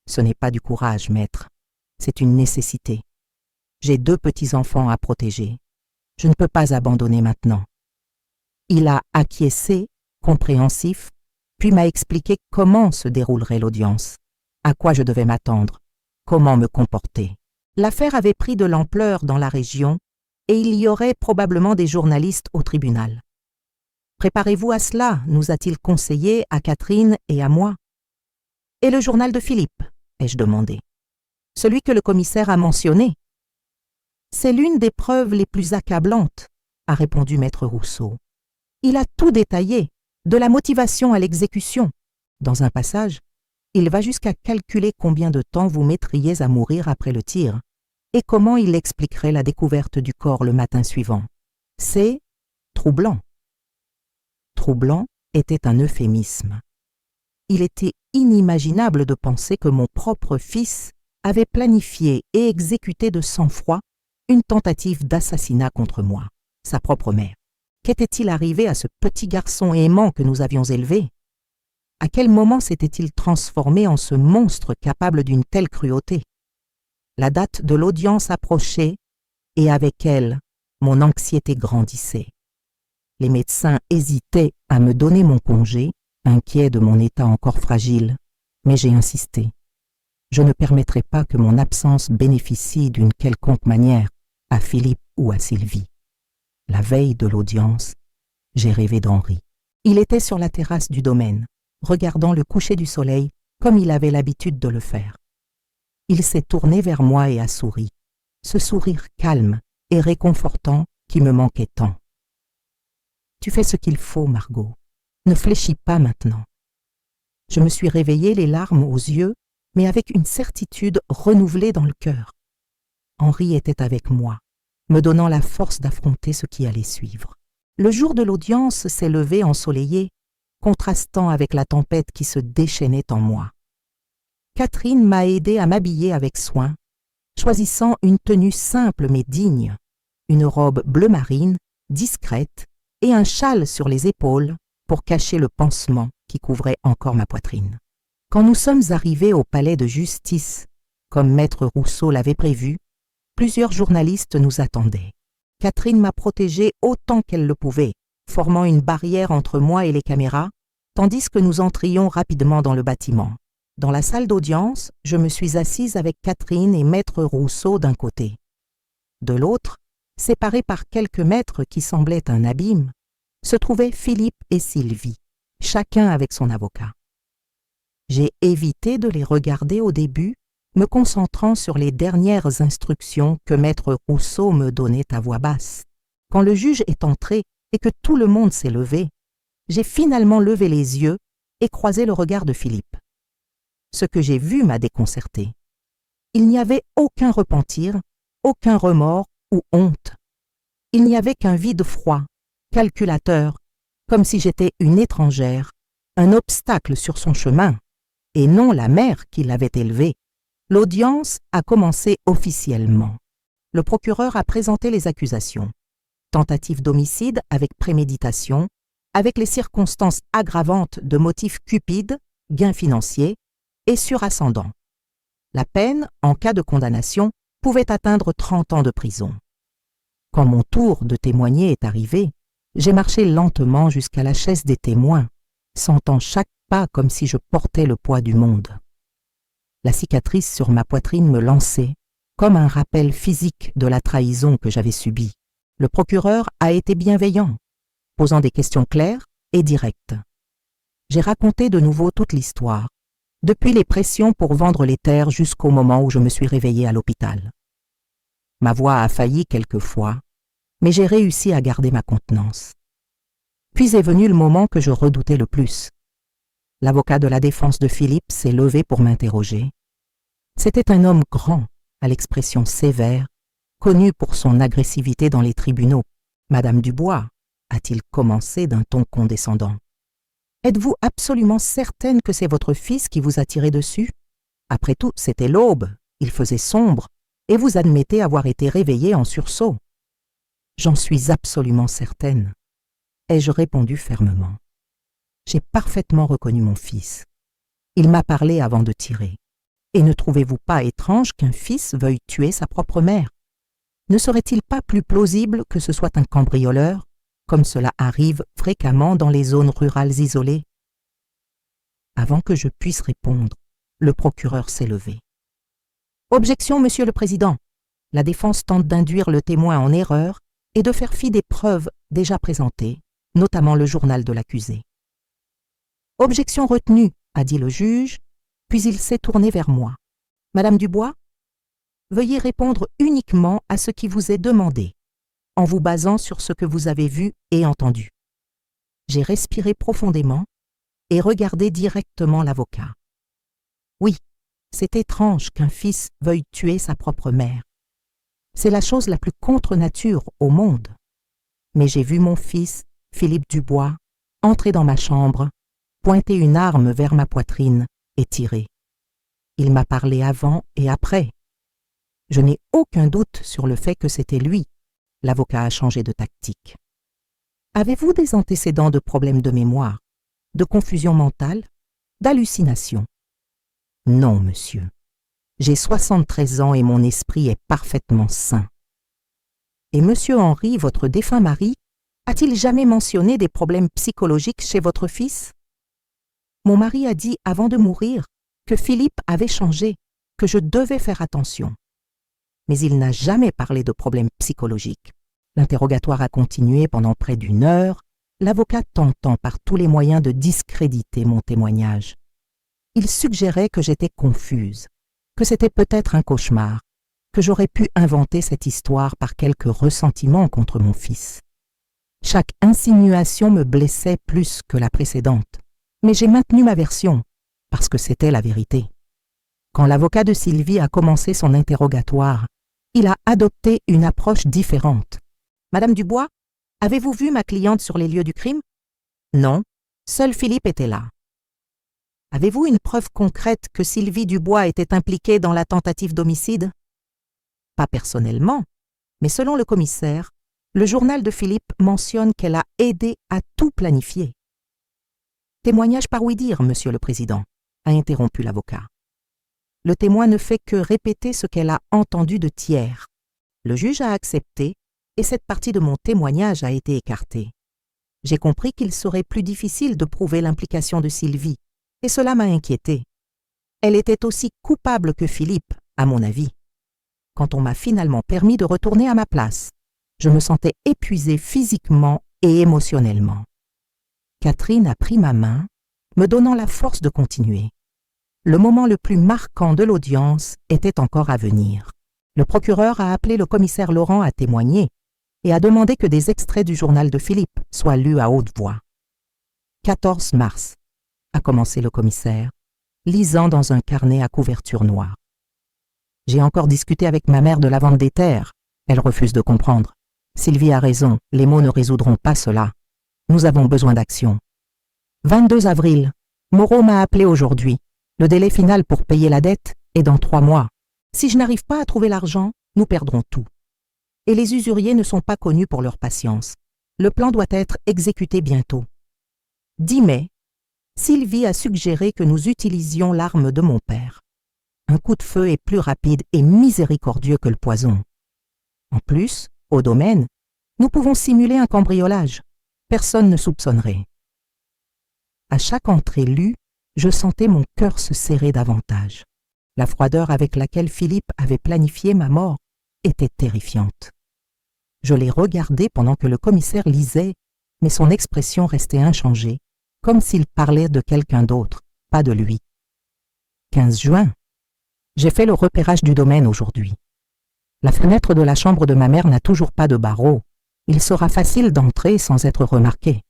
Ce n'est pas du courage, maître, c'est une nécessité. J'ai 2 petits-enfants à protéger. Je ne peux pas abandonner maintenant. Il a acquiescé, compréhensif, puis m'a expliqué comment se déroulerait l'audience, à quoi je devais m'attendre, comment me comporter. L'affaire avait pris de l'ampleur dans la région et il y aurait probablement des journalistes au tribunal. Préparez-vous à cela, nous a-t-il conseillé à Catherine et à moi. Et le journal de Philippe, ai-je demandé. Celui que le commissaire a mentionné. C'est l'une des preuves les plus accablantes, a répondu Maître Rousseau. Il a tout détaillé, de la motivation à l'exécution. Dans un passage, il va jusqu'à calculer combien de temps vous mettriez à mourir après le tir et comment il expliquerait la découverte du corps le matin suivant. C'est troublant. Troublant était un euphémisme. Il était inimaginable de penser que mon propre fils avait planifié et exécuté de sang-froid une tentative d'assassinat contre moi, sa propre mère. Qu'était-il arrivé à ce petit garçon aimant que nous avions élevé? À quel moment s'était-il transformé en ce monstre capable d'une telle cruauté? La date de l'audience approchait et avec elle, mon anxiété grandissait. Les médecins hésitaient à me donner mon congé, inquiets de mon état encore fragile, mais j'ai insisté. Je ne permettrai pas que mon absence bénéficie d'une quelconque manière à Philippe ou à Sylvie. La veille de l'audience, j'ai rêvé d'Henri. Il était sur la terrasse du domaine, regardant le coucher du soleil comme il avait l'habitude de le faire. Il s'est tourné vers moi et a souri, ce sourire calme et réconfortant qui me manquait tant. Tu fais ce qu'il faut, Margot. Ne fléchis pas maintenant. Je me suis réveillée les larmes aux yeux, mais avec une certitude renouvelée dans le cœur. Henri était avec moi, me donnant la force d'affronter ce qui allait suivre. Le jour de l'audience s'est levé ensoleillé, contrastant avec la tempête qui se déchaînait en moi. Catherine m'a aidé à m'habiller avec soin, choisissant une tenue simple mais digne, une robe bleu marine, discrète, et un châle sur les épaules pour cacher le pansement qui couvrait encore ma poitrine. Quand nous sommes arrivés au palais de justice, comme Maître Rousseau l'avait prévu, plusieurs journalistes nous attendaient. Catherine m'a protégée autant qu'elle le pouvait, formant une barrière entre moi et les caméras, tandis que nous entrions rapidement dans le bâtiment. Dans la salle d'audience, je me suis assise avec Catherine et Maître Rousseau d'un côté. De l'autre, séparés par quelques mètres qui semblaient un abîme, se trouvaient Philippe et Sylvie, chacun avec son avocat. J'ai évité de les regarder au début, me concentrant sur les dernières instructions que Maître Rousseau me donnait à voix basse. Quand le juge est entré et que tout le monde s'est levé, j'ai finalement levé les yeux et croisé le regard de Philippe. Ce que j'ai vu m'a déconcerté. Il n'y avait aucun repentir, aucun remords ou honte. Il n'y avait qu'un vide froid, calculateur, comme si j'étais une étrangère, un obstacle sur son chemin, et non la mère qui l'avait élevé. L'audience a commencé officiellement. Le procureur a présenté les accusations. Tentative d'homicide avec préméditation, avec les circonstances aggravantes de motifs cupides, gains financiers et surascendants. La peine, en cas de condamnation, pouvait atteindre 30 ans de prison. Quand mon tour de témoigner est arrivé, j'ai marché lentement jusqu'à la chaise des témoins, sentant chaque pas comme si je portais le poids du monde. La cicatrice sur ma poitrine me lançait, comme un rappel physique de la trahison que j'avais subie. Le procureur a été bienveillant, posant des questions claires et directe. J'ai raconté de nouveau toute l'histoire, depuis les pressions pour vendre les terres jusqu'au moment où je me suis réveillée à l'hôpital. Ma voix a failli quelquefois, mais j'ai réussi à garder ma contenance. Puis est venu le moment que je redoutais le plus. L'avocat de la défense de Philippe s'est levé pour m'interroger. C'était un homme grand, à l'expression sévère, connu pour son agressivité dans les tribunaux. « Madame Dubois », a-t-il commencé d'un ton condescendant. « Êtes-vous absolument certaine que c'est votre fils qui vous a tiré dessus? Après tout, c'était l'aube, il faisait sombre, et vous admettez avoir été réveillée en sursaut. »« J'en suis absolument certaine, » ai-je répondu fermement. J'ai parfaitement reconnu mon fils. Il m'a parlé avant de tirer. Et ne trouvez-vous pas étrange qu'un fils veuille tuer sa propre mère? Ne serait-il pas plus plausible que ce soit un cambrioleur, comme cela arrive fréquemment dans les zones rurales isolées? Avant que je puisse répondre, le procureur s'est levé. « Objection, Monsieur le Président. La défense tente d'induire le témoin en erreur et de faire fi des preuves déjà présentées, notamment le journal de l'accusé. »« Objection retenue, » a dit le juge, puis il s'est tourné vers moi. « Madame Dubois, veuillez répondre uniquement à ce qui vous est demandé, en vous basant sur ce que vous avez vu et entendu. » J'ai respiré profondément et regardé directement l'avocat. Oui, c'est étrange qu'un fils veuille tuer sa propre mère. C'est la chose la plus contre nature au monde. Mais j'ai vu mon fils, Philippe Dubois, entrer dans ma chambre, pointer une arme vers ma poitrine et tirer. Il m'a parlé avant et après. Je n'ai aucun doute sur le fait que c'était lui. L'avocat a changé de tactique. Avez-vous des antécédents de problèmes de mémoire, de confusion mentale, d'hallucination? Non, monsieur. J'ai 73 ans et mon esprit est parfaitement sain. Et monsieur Henri, votre défunt mari, a-t-il jamais mentionné des problèmes psychologiques chez votre fils? Mon mari a dit avant de mourir que Philippe avait changé, que je devais faire attention. Mais il n'a jamais parlé de problèmes psychologiques. L'interrogatoire a continué pendant près d'1 heure, l'avocat tentant par tous les moyens de discréditer mon témoignage. Il suggérait que j'étais confuse, que c'était peut-être un cauchemar, que j'aurais pu inventer cette histoire par quelque ressentiment contre mon fils. Chaque insinuation me blessait plus que la précédente, mais j'ai maintenu ma version, parce que c'était la vérité. Quand l'avocat de Sylvie a commencé son interrogatoire, il a adopté une approche différente. « Madame Dubois, avez-vous vu ma cliente sur les lieux du crime? » « Non, seul Philippe était là. » « Avez-vous une preuve concrète que Sylvie Dubois était impliquée dans la tentative d'homicide? » Pas personnellement, mais selon le commissaire, le journal de Philippe mentionne qu'elle a aidé à tout planifier. « Témoignage par ouï-dire, Monsieur le Président, » a interrompu l'avocat. Le témoin ne fait que répéter ce qu'elle a entendu de tiers. Le juge a accepté et cette partie de mon témoignage a été écartée. J'ai compris qu'il serait plus difficile de prouver l'implication de Sylvie, et cela m'a inquiétée. Elle était aussi coupable que Philippe, à mon avis. Quand on m'a finalement permis de retourner à ma place, je me sentais épuisée physiquement et émotionnellement. Catherine a pris ma main, me donnant la force de continuer. Le moment le plus marquant de l'audience était encore à venir. Le procureur a appelé le commissaire Laurent à témoigner et a demandé que des extraits du journal de Philippe soient lus à haute voix. « 14 mars », a commencé le commissaire, lisant dans un carnet à couverture noire. « J'ai encore discuté avec ma mère de la vente des terres. Elle refuse de comprendre. Sylvie a raison, les mots ne résoudront pas cela. Nous avons besoin d'action. 22 avril, Moreau m'a appelé aujourd'hui. Le délai final pour payer la dette est dans 3 mois. Si je n'arrive pas à trouver l'argent, nous perdrons tout. Et les usuriers ne sont pas connus pour leur patience. Le plan doit être exécuté bientôt. 10 mai, Sylvie a suggéré que nous utilisions l'arme de mon père. Un coup de feu est plus rapide et miséricordieux que le poison. En plus, au domaine, nous pouvons simuler un cambriolage. Personne ne soupçonnerait. À chaque entrée lue, je sentais mon cœur se serrer davantage. La froideur avec laquelle Philippe avait planifié ma mort était terrifiante. Je l'ai regardé pendant que le commissaire lisait mais son expression restait inchangée, comme s'il parlait de quelqu'un d'autre, pas de lui. 15 juin. J'ai fait le repérage du domaine aujourd'hui. La fenêtre de la chambre de ma mère n'a toujours pas de barreaux. Il sera facile d'entrer sans être remarqué.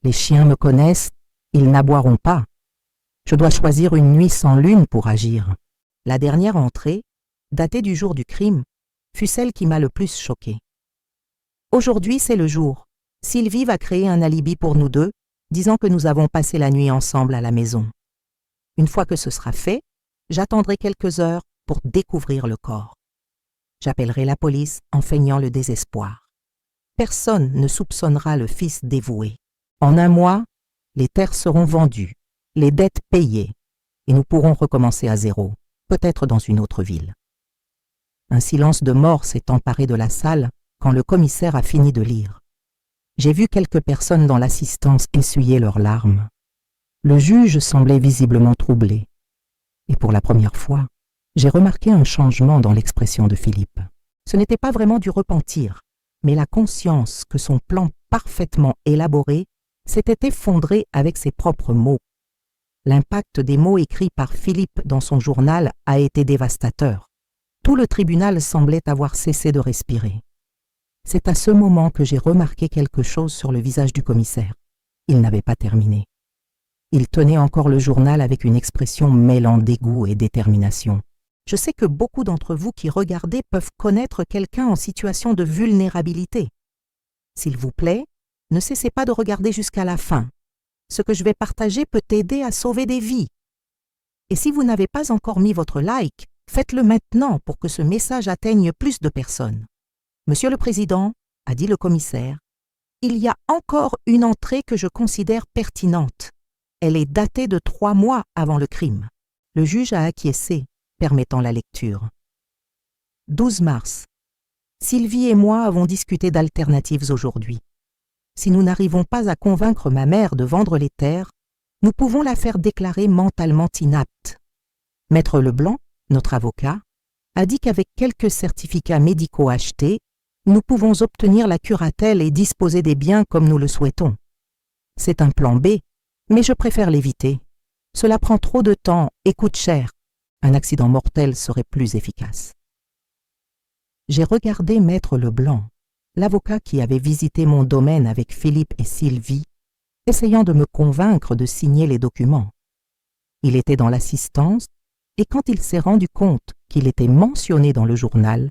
Les chiens me connaissent, ils n'aboieront pas. Je dois choisir une nuit sans lune pour agir. La dernière entrée, datée du jour du crime, fut celle qui m'a le plus choquée. Aujourd'hui, c'est le jour. Sylvie va créer un alibi pour nous deux, disant que nous avons passé la nuit ensemble à la maison. Une fois que ce sera fait, j'attendrai quelques heures pour découvrir le corps. J'appellerai la police en feignant le désespoir. Personne ne soupçonnera le fils dévoué. En un mois, les terres seront vendues, les dettes payées, et nous pourrons recommencer à zéro, peut-être dans une autre ville. Un silence de mort s'est emparé de la salle quand le commissaire a fini de lire. J'ai vu quelques personnes dans l'assistance essuyer leurs larmes. Le juge semblait visiblement troublé. Et pour la première fois, j'ai remarqué un changement dans l'expression de Philippe. Ce n'était pas vraiment du repentir, mais la conscience que son plan parfaitement élaboré s'était effondré avec ses propres mots. L'impact des mots écrits par Philippe dans son journal a été dévastateur. Tout le tribunal semblait avoir cessé de respirer. C'est à ce moment que j'ai remarqué quelque chose sur le visage du commissaire. Il n'avait pas terminé. Il tenait encore le journal avec une expression mêlant dégoût et détermination. Je sais que beaucoup d'entre vous qui regardez peuvent connaître quelqu'un en situation de vulnérabilité. S'il vous plaît, ne cessez pas de regarder jusqu'à la fin. Ce que je vais partager peut aider à sauver des vies. Et si vous n'avez pas encore mis votre like, faites-le maintenant pour que ce message atteigne plus de personnes. Monsieur le Président, a dit le commissaire, il y a encore une entrée que je considère pertinente. Elle est datée de 3 mois avant le crime. Le juge a acquiescé, permettant la lecture. 12 mars. Sylvie et moi avons discuté d'alternatives aujourd'hui. Si nous n'arrivons pas à convaincre ma mère de vendre les terres, nous pouvons la faire déclarer mentalement inapte. Maître Leblanc, notre avocat, a dit qu'avec quelques certificats médicaux achetés, nous pouvons obtenir la curatelle et disposer des biens comme nous le souhaitons. C'est un plan B, mais je préfère l'éviter. Cela prend trop de temps et coûte cher. Un accident mortel serait plus efficace. J'ai regardé Maître Leblanc, l'avocat qui avait visité mon domaine avec Philippe et Sylvie, essayant de me convaincre de signer les documents. Il était dans l'assistance et quand il s'est rendu compte qu'il était mentionné dans le journal,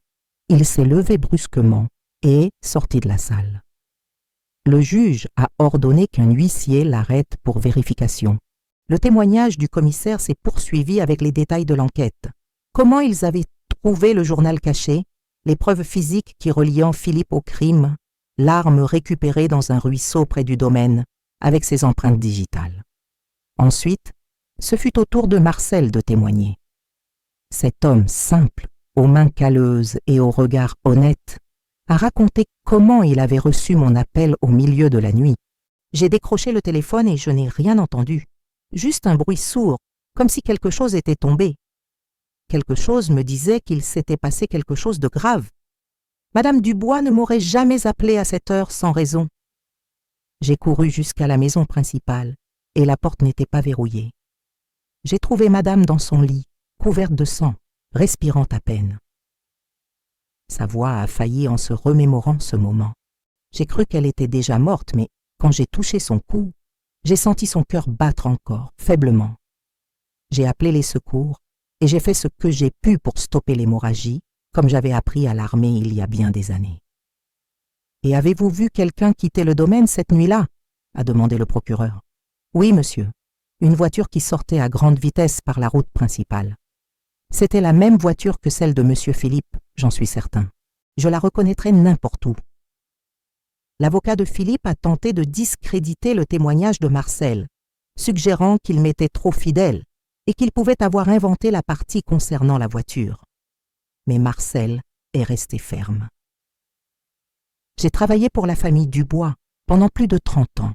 il s'est levé brusquement et sorti de la salle. Le juge a ordonné qu'un huissier l'arrête pour vérification. Le témoignage du commissaire s'est poursuivi avec les détails de l'enquête. Comment ils avaient trouvé le journal caché, les preuves physiques qui reliaient Philippe au crime, l'arme récupérée dans un ruisseau près du domaine, avec ses empreintes digitales. Ensuite, ce fut au tour de Marcel de témoigner. Cet homme simple, aux mains calleuses et au regard honnête, a raconté comment il avait reçu mon appel au milieu de la nuit. J'ai décroché le téléphone et je n'ai rien entendu. Juste un bruit sourd, comme si quelque chose était tombé. Quelque chose me disait qu'il s'était passé quelque chose de grave. Madame Dubois ne m'aurait jamais appelé à cette heure sans raison. J'ai couru jusqu'à la maison principale et la porte n'était pas verrouillée. J'ai trouvé madame dans son lit, couverte de sang, respirant à peine. Sa voix a failli en se remémorant ce moment. J'ai cru qu'elle était déjà morte, mais quand j'ai touché son cou, j'ai senti son cœur battre encore, faiblement. J'ai appelé les secours et j'ai fait ce que j'ai pu pour stopper l'hémorragie, comme j'avais appris à l'armée il y a bien des années. « Et avez-vous vu quelqu'un quitter le domaine cette nuit-là » a demandé le procureur. « Oui, monsieur. Une voiture qui sortait à grande vitesse par la route principale. C'était la même voiture que celle de monsieur Philippe, j'en suis certain. Je la reconnaîtrais n'importe où. » L'avocat de Philippe a tenté de discréditer le témoignage de Marcel, suggérant qu'il m'était trop fidèle et qu'il pouvait avoir inventé la partie concernant la voiture. Mais Marcel est resté ferme. J'ai travaillé pour la famille Dubois pendant plus de 30 ans.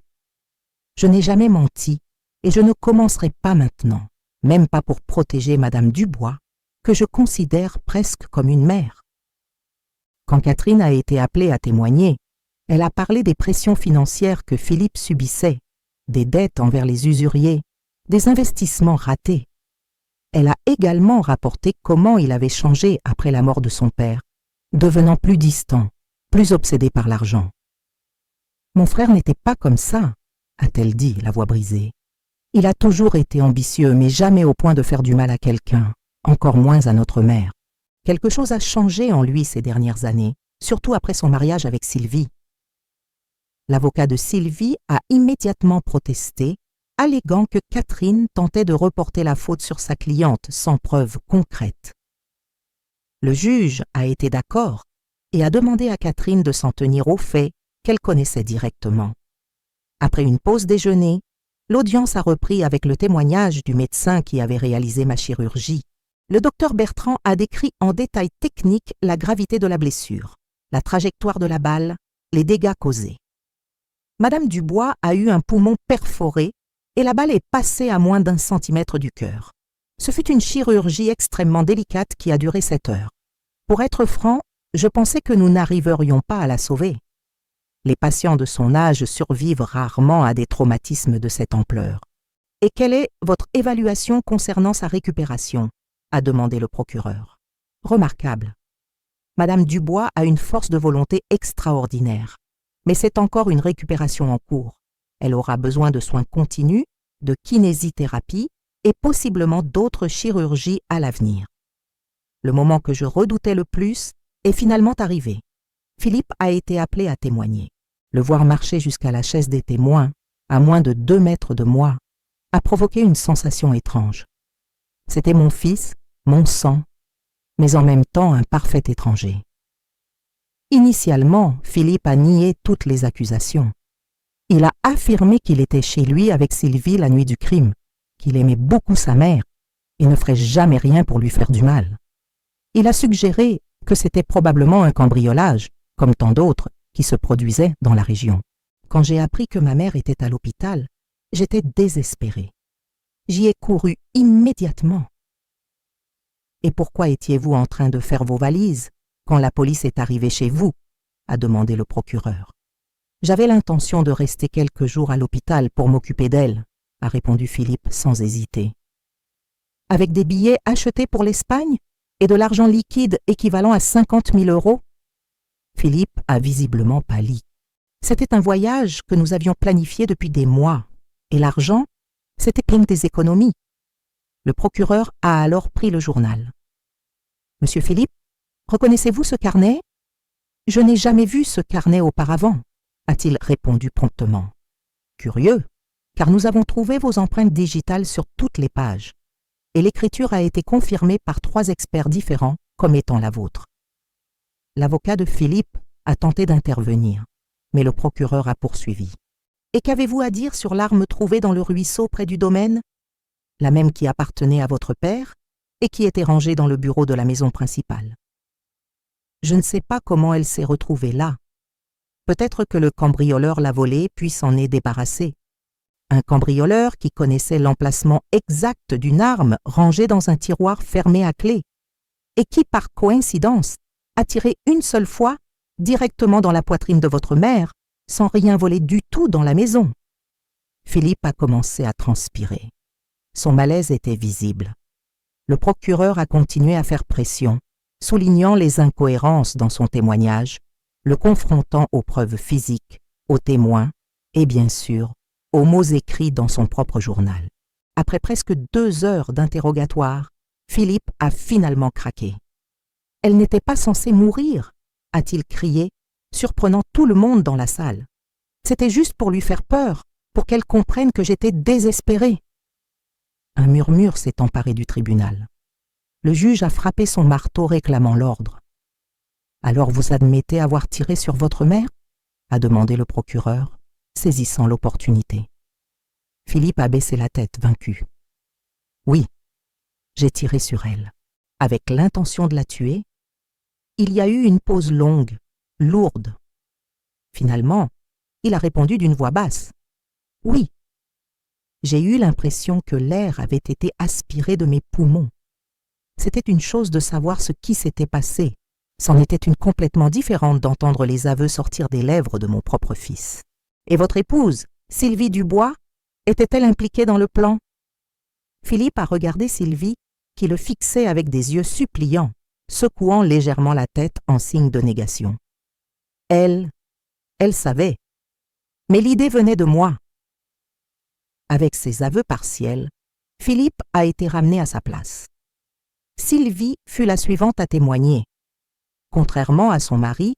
Je n'ai jamais menti et je ne commencerai pas maintenant, même pas pour protéger madame Dubois, que je considère presque comme une mère. Quand Catherine a été appelée à témoigner, Elle a parlé des pressions financières que Philippe subissait, des dettes envers les usuriers, des investissements ratés. Elle a également rapporté comment il avait changé après la mort de son père, devenant plus distant, plus obsédé par l'argent. « Mon frère n'était pas comme ça », a-t-elle dit, la voix brisée. « Il a toujours été ambitieux, mais jamais au point de faire du mal à quelqu'un, encore moins à notre mère. Quelque chose a changé en lui ces dernières années, surtout après son mariage avec Sylvie. » L'avocat de Sylvie a immédiatement protesté, alléguant que Catherine tentait de reporter la faute sur sa cliente sans preuve concrète. Le juge a été d'accord et a demandé à Catherine de s'en tenir aux faits qu'elle connaissait directement. Après une pause déjeuner, l'audience a repris avec le témoignage du médecin qui avait réalisé ma chirurgie. Le docteur Bertrand a décrit en détail technique la gravité de la blessure, la trajectoire de la balle, les dégâts causés. Madame Dubois a eu un poumon perforé et la balle est passée à moins d'1 centimètre du cœur. Ce fut une chirurgie extrêmement délicate qui a duré 7 heures. Pour être franc, je pensais que nous n'arriverions pas à la sauver. Les patients de son âge survivent rarement à des traumatismes de cette ampleur. Et quelle est votre évaluation concernant sa récupération ? A demandé le procureur. Remarquable. Madame Dubois a une force de volonté extraordinaire. Mais c'est encore une récupération en cours. Elle aura besoin de soins continus, de kinésithérapie et possiblement d'autres chirurgies à l'avenir. Le moment que je redoutais le plus est finalement arrivé. Philippe a été appelé à témoigner. Le voir marcher jusqu'à la chaise des témoins, à moins de 2 mètres de moi, a provoqué une sensation étrange. C'était mon fils, mon sang, mais en même temps un parfait étranger. Initialement, Philippe a nié toutes les accusations. Il a affirmé qu'il était chez lui avec Sylvie la nuit du crime, qu'il aimait beaucoup sa mère et ne ferait jamais rien pour lui faire du mal. Il a suggéré que c'était probablement un cambriolage, comme tant d'autres, qui se produisaient dans la région. Quand j'ai appris que ma mère était à l'hôpital, j'étais désespérée. J'y ai couru immédiatement. « Et pourquoi étiez-vous en train de faire vos valises quand la police est arrivée chez vous ?» a demandé le procureur. « J'avais l'intention de rester quelques jours à l'hôpital pour m'occuper d'elle », a répondu Philippe sans hésiter. « Avec des billets achetés pour l'Espagne et de l'argent liquide équivalent à 50 000 €? Philippe a visiblement pâli. C'était un voyage que nous avions planifié depuis des mois, et l'argent, c'était plein des économies. Le procureur a alors pris le journal. « Monsieur Philippe, reconnaissez-vous ce carnet ? » « Je n'ai jamais vu ce carnet auparavant, » a-t-il répondu promptement. « Curieux, car nous avons trouvé vos empreintes digitales sur toutes les pages, et l'écriture a été confirmée par 3 experts différents comme étant la vôtre. » L'avocat de Philippe a tenté d'intervenir, mais le procureur a poursuivi. « Et qu'avez-vous à dire sur l'arme trouvée dans le ruisseau près du domaine ? La même qui appartenait à votre père et qui était rangée dans le bureau de la maison principale. Je ne sais pas comment elle s'est retrouvée là. Peut-être que le cambrioleur l'a volée puis s'en est débarrassé. Un cambrioleur qui connaissait l'emplacement exact d'une arme rangée dans un tiroir fermé à clé et qui, par coïncidence, a tiré une seule fois directement dans la poitrine de votre mère sans rien voler du tout dans la maison. » Philippe a commencé à transpirer. Son malaise était visible. Le procureur a continué à faire pression, soulignant les incohérences dans son témoignage, le confrontant aux preuves physiques, aux témoins et bien sûr aux mots écrits dans son propre journal. Après presque 2 heures d'interrogatoire, Philippe a finalement craqué. « Elle n'était pas censée mourir !» a-t-il crié, surprenant tout le monde dans la salle. « C'était juste pour lui faire peur, pour qu'elle comprenne que j'étais désespéré. » Un murmure s'est emparé du tribunal. Le juge a frappé son marteau réclamant l'ordre. « Alors vous admettez avoir tiré sur votre mère ?» a demandé le procureur, saisissant l'opportunité. Philippe a baissé la tête, vaincu. « Oui, j'ai tiré sur elle. Avec l'intention de la tuer, il y a eu une pause longue, lourde. Finalement, il a répondu d'une voix basse. « Oui. J'ai eu l'impression que l'air avait été aspiré de mes poumons. C'était une chose de savoir ce qui s'était passé, C'en était une complètement différente d'entendre les aveux sortir des lèvres de mon propre fils. Et votre épouse, Sylvie Dubois, était-elle impliquée dans le plan? Philippe a regardé Sylvie, qui le fixait avec des yeux suppliants, secouant légèrement la tête en signe de négation. Elle savait. Mais l'idée venait de moi. Avec ses aveux partiels, Philippe a été ramené à sa place. Sylvie fut la suivante à témoigner. Contrairement à son mari,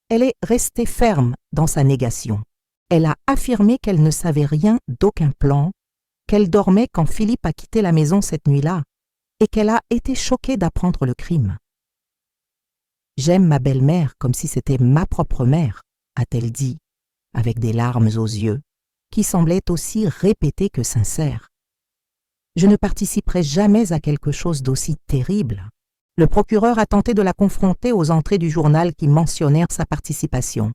elle est restée ferme dans sa négation. Elle a affirmé qu'elle ne savait rien d'aucun plan, qu'elle dormait quand Philippe a quitté la maison cette nuit-là et qu'elle a été choquée d'apprendre le crime. « J'aime ma belle-mère comme si c'était ma propre mère », a-t-elle dit, avec des larmes aux yeux, qui semblaient aussi répétées que sincères. Je ne participerai jamais à quelque chose d'aussi terrible. Le procureur a tenté de la confronter aux entrées du journal qui mentionnèrent sa participation,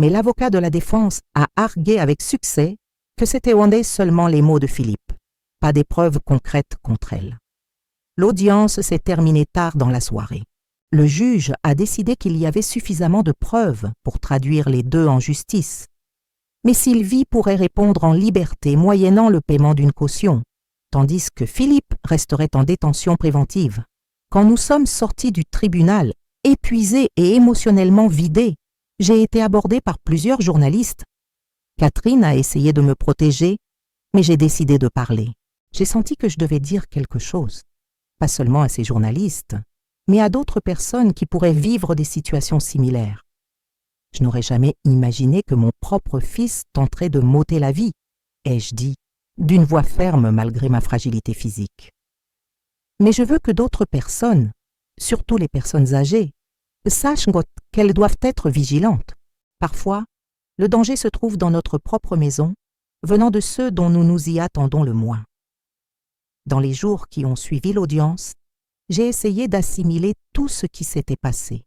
mais l'avocat de la défense a argué avec succès que c'était seulement les mots de Philippe, pas des preuves concrètes contre elle. L'audience s'est terminée tard dans la soirée. Le juge a décidé qu'il y avait suffisamment de preuves pour traduire les deux en justice. Mais Sylvie pourrait répondre en liberté moyennant le paiement d'une caution, tandis que Philippe resterait en détention préventive. Quand nous sommes sortis du tribunal, épuisés et émotionnellement vidés, j'ai été abordée par plusieurs journalistes. Catherine a essayé de me protéger, mais j'ai décidé de parler. J'ai senti que je devais dire quelque chose, pas seulement à ces journalistes, mais à d'autres personnes qui pourraient vivre des situations similaires. Je n'aurais jamais imaginé que mon propre fils tenterait de m'ôter la vie, ai-je dit, d'une voix ferme malgré ma fragilité physique. Mais je veux que d'autres personnes, surtout les personnes âgées, sachent qu'elles doivent être vigilantes. Parfois, le danger se trouve dans notre propre maison, venant de ceux dont nous nous y attendons le moins. Dans les jours qui ont suivi l'audience, j'ai essayé d'assimiler tout ce qui s'était passé.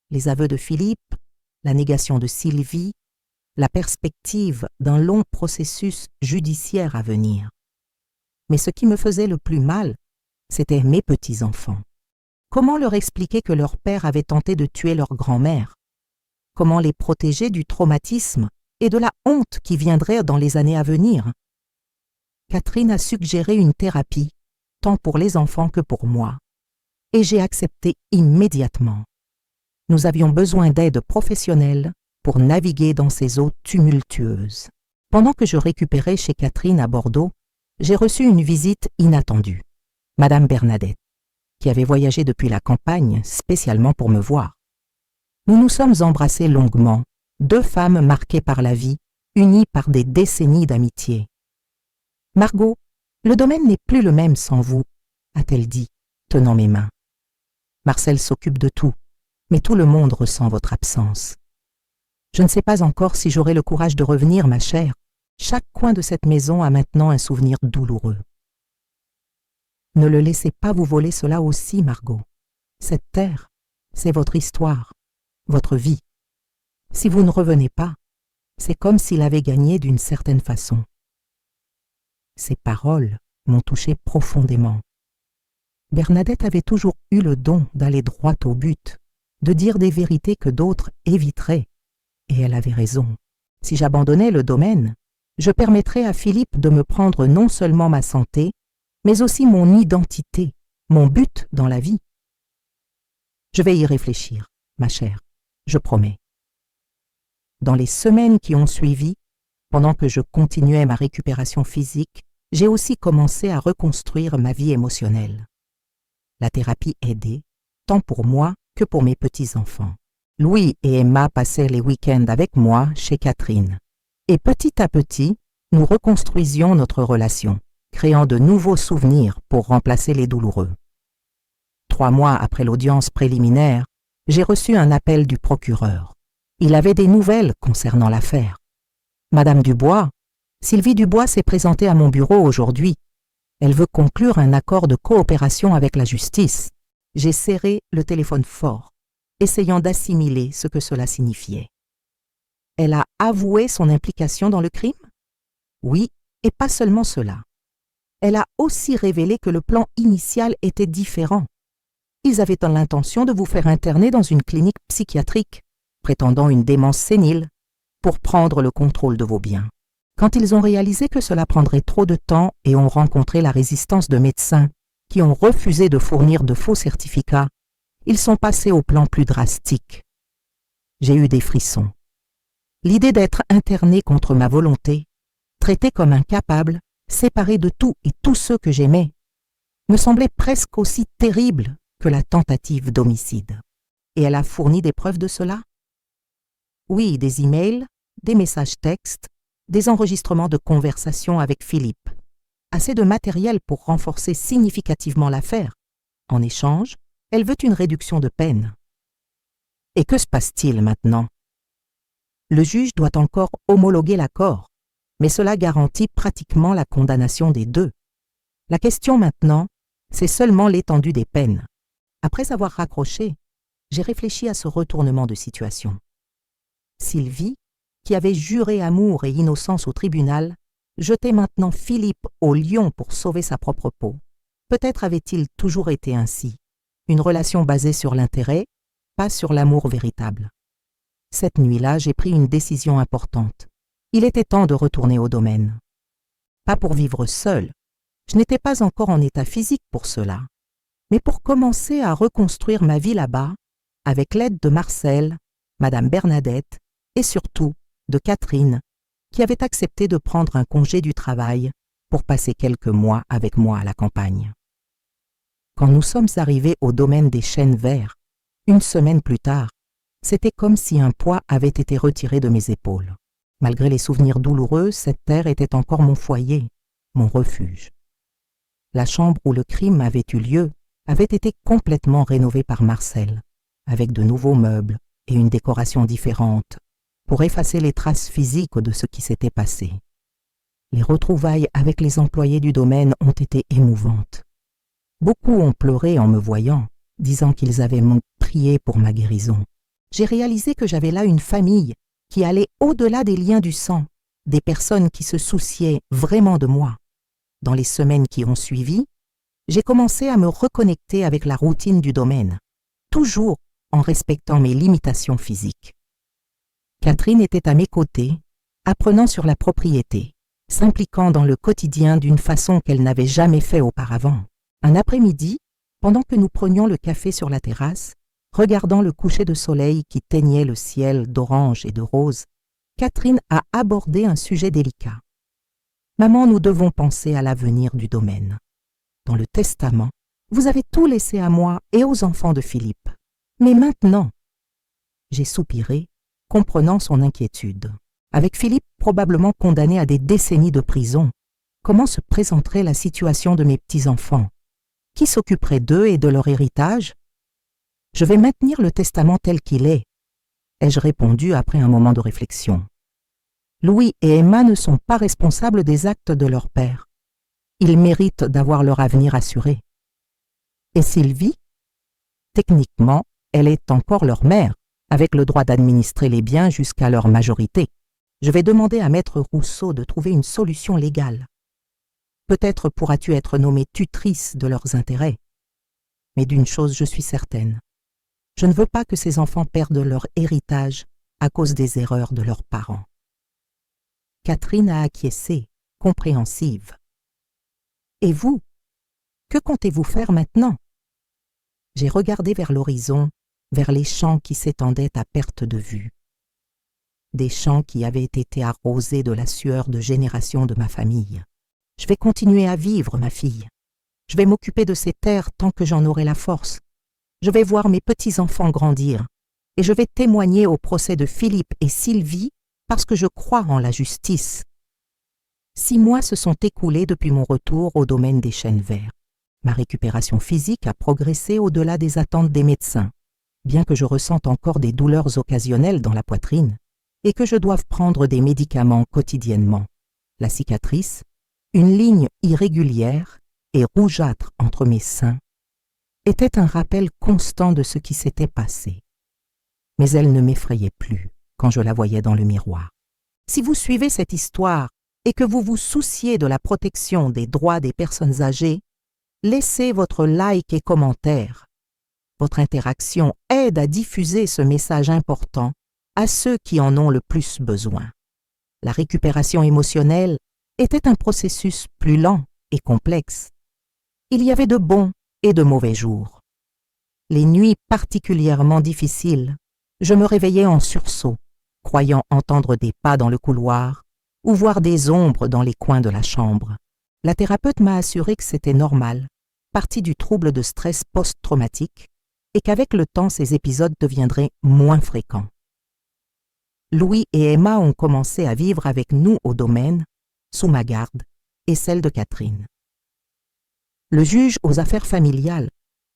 Les aveux de Philippe, la négation de Sylvie, la perspective d'un long processus judiciaire à venir. Mais ce qui me faisait le plus mal, c'étaient mes petits-enfants. Comment leur expliquer que leur père avait tenté de tuer leur grand-mère? Comment les protéger du traumatisme et de la honte qui viendrait dans les années à venir? Catherine a suggéré une thérapie, tant pour les enfants que pour moi, et j'ai accepté immédiatement. Nous avions besoin d'aide professionnelle pour naviguer dans ces eaux tumultueuses. Pendant que je récupérais chez Catherine à Bordeaux, j'ai reçu une visite inattendue. Madame Bernadette, qui avait voyagé depuis la campagne spécialement pour me voir. Nous nous sommes embrassés longuement, deux femmes marquées par la vie, unies par des décennies d'amitié. « Margot, le domaine n'est plus le même sans vous », a-t-elle dit, tenant mes mains. « Marcel s'occupe de tout, mais tout le monde ressent votre absence. Je ne sais pas encore si j'aurai le courage de revenir, ma chère. Chaque coin de cette maison a maintenant un souvenir douloureux. » Ne le laissez pas vous voler cela aussi, Margot. Cette terre, c'est votre histoire, votre vie. Si vous ne revenez pas, c'est comme s'il avait gagné d'une certaine façon. Ces paroles m'ont touché profondément. Bernadette avait toujours eu le don d'aller droit au but, de dire des vérités que d'autres éviteraient, et elle avait raison. Si j'abandonnais le domaine, je permettrais à Philippe de me prendre non seulement ma santé, mais aussi mon identité, mon but dans la vie. Je vais y réfléchir, ma chère, je promets. Dans les semaines qui ont suivi, pendant que je continuais ma récupération physique, j'ai aussi commencé à reconstruire ma vie émotionnelle. La thérapie aidait, tant pour moi que pour mes petits-enfants. Louis et Emma passaient les week-ends avec moi chez Catherine. Et petit à petit, nous reconstruisions notre relation, créant de nouveaux souvenirs pour remplacer les douloureux. 3 mois après l'audience préliminaire, j'ai reçu un appel du procureur. Il avait des nouvelles concernant l'affaire. Madame Dubois, Sylvie Dubois s'est présentée à mon bureau aujourd'hui. Elle veut conclure un accord de coopération avec la justice. J'ai serré le téléphone fort, essayant d'assimiler ce que cela signifiait. Elle a avoué son implication dans le crime? Oui, et pas seulement cela. Elle a aussi révélé que le plan initial était différent. Ils avaient l'intention de vous faire interner dans une clinique psychiatrique, prétendant une démence sénile, pour prendre le contrôle de vos biens. Quand ils ont réalisé que cela prendrait trop de temps et ont rencontré la résistance de médecins qui ont refusé de fournir de faux certificats, ils sont passés au plan plus drastique. J'ai eu des frissons. L'idée d'être interné contre ma volonté, traité comme incapable, séparé de tout et tous ceux que j'aimais, me semblait presque aussi terrible que la tentative d'homicide. Et elle a fourni des preuves de cela? Oui, des emails, des messages textes, des enregistrements de conversations avec Philippe. Assez de matériel pour renforcer significativement l'affaire. En échange, elle veut une réduction de peine. Et que se passe-t-il maintenant? Le juge doit encore homologuer l'accord, mais cela garantit pratiquement la condamnation des deux. La question maintenant, c'est seulement l'étendue des peines. Après avoir raccroché, j'ai réfléchi à ce retournement de situation. Sylvie, qui avait juré amour et innocence au tribunal, jetait maintenant Philippe au lion pour sauver sa propre peau. Peut-être avait-il toujours été ainsi, une relation basée sur l'intérêt, pas sur l'amour véritable. Cette nuit-là, j'ai pris une décision importante. Il était temps de retourner au domaine. Pas pour vivre seul, je n'étais pas encore en état physique pour cela, mais pour commencer à reconstruire ma vie là-bas, avec l'aide de Marcel, Madame Bernadette et surtout de Catherine, qui avait accepté de prendre un congé du travail pour passer quelques mois avec moi à la campagne. Quand nous sommes arrivés au domaine des chênes verts, une semaine plus tard, c'était comme si un poids avait été retiré de mes épaules. Malgré les souvenirs douloureux, cette terre était encore mon foyer, mon refuge. La chambre où le crime avait eu lieu avait été complètement rénovée par Marcel, avec de nouveaux meubles et une décoration différente, pour effacer les traces physiques de ce qui s'était passé. Les retrouvailles avec les employés du domaine ont été émouvantes. Beaucoup ont pleuré en me voyant, disant qu'ils avaient prié pour ma guérison. J'ai réalisé que j'avais là une famille qui allait au-delà des liens du sang, des personnes qui se souciaient vraiment de moi. Dans les semaines qui ont suivi, j'ai commencé à me reconnecter avec la routine du domaine, toujours en respectant mes limitations physiques. Catherine était à mes côtés, apprenant sur la propriété, s'impliquant dans le quotidien d'une façon qu'elle n'avait jamais fait auparavant. Un après-midi, pendant que nous prenions le café sur la terrasse, regardant le coucher de soleil qui teignait le ciel d'orange et de rose, Catherine a abordé un sujet délicat. « Maman, nous devons penser à l'avenir du domaine. Dans le testament, vous avez tout laissé à moi et aux enfants de Philippe. Mais maintenant... » J'ai soupiré, comprenant son inquiétude. Avec Philippe probablement condamné à des décennies de prison, comment se présenterait la situation de mes petits-enfants? Qui s'occuperait d'eux et de leur héritage? Je vais maintenir le testament tel qu'il est, ai-je répondu après un moment de réflexion. Louis et Emma ne sont pas responsables des actes de leur père. Ils méritent d'avoir leur avenir assuré. Et Sylvie? Techniquement, elle est encore leur mère, avec le droit d'administrer les biens jusqu'à leur majorité. Je vais demander à Maître Rousseau de trouver une solution légale. Peut-être pourras-tu être nommée tutrice de leurs intérêts. Mais d'une chose je suis certaine. Je ne veux pas que ces enfants perdent leur héritage à cause des erreurs de leurs parents. Catherine a acquiescé, compréhensive. Et vous? Que comptez-vous faire maintenant? J'ai regardé vers l'horizon, vers les champs qui s'étendaient à perte de vue. Des champs qui avaient été arrosés de la sueur de générations de ma famille. Je vais continuer à vivre, ma fille. Je vais m'occuper de ces terres tant que j'en aurai la force. Je vais voir mes petits-enfants grandir et je vais témoigner au procès de Philippe et Sylvie parce que je crois en la justice. 6 mois se sont écoulés depuis mon retour au domaine des chênes verts. Ma récupération physique a progressé au-delà des attentes des médecins, bien que je ressente encore des douleurs occasionnelles dans la poitrine et que je doive prendre des médicaments quotidiennement. La cicatrice, une ligne irrégulière et rougeâtre entre mes seins, était un rappel constant de ce qui s'était passé. Mais elle ne m'effrayait plus quand je la voyais dans le miroir. Si vous suivez cette histoire et que vous vous souciez de la protection des droits des personnes âgées, laissez votre like et commentaire. votre interaction aide à diffuser ce message important à ceux qui en ont le plus besoin. La récupération émotionnelle était un processus plus lent et complexe. Il y avait de bons et de mauvais jours. Les nuits particulièrement difficiles, je me réveillais en sursaut, croyant entendre des pas dans le couloir ou voir des ombres dans les coins de la chambre. La thérapeute m'a assuré que c'était normal, partie du trouble de stress post-traumatique, et qu'avec le temps, ces épisodes deviendraient moins fréquents. Louis et Emma ont commencé à vivre avec nous au domaine, sous ma garde et celle de Catherine. Le juge aux affaires familiales,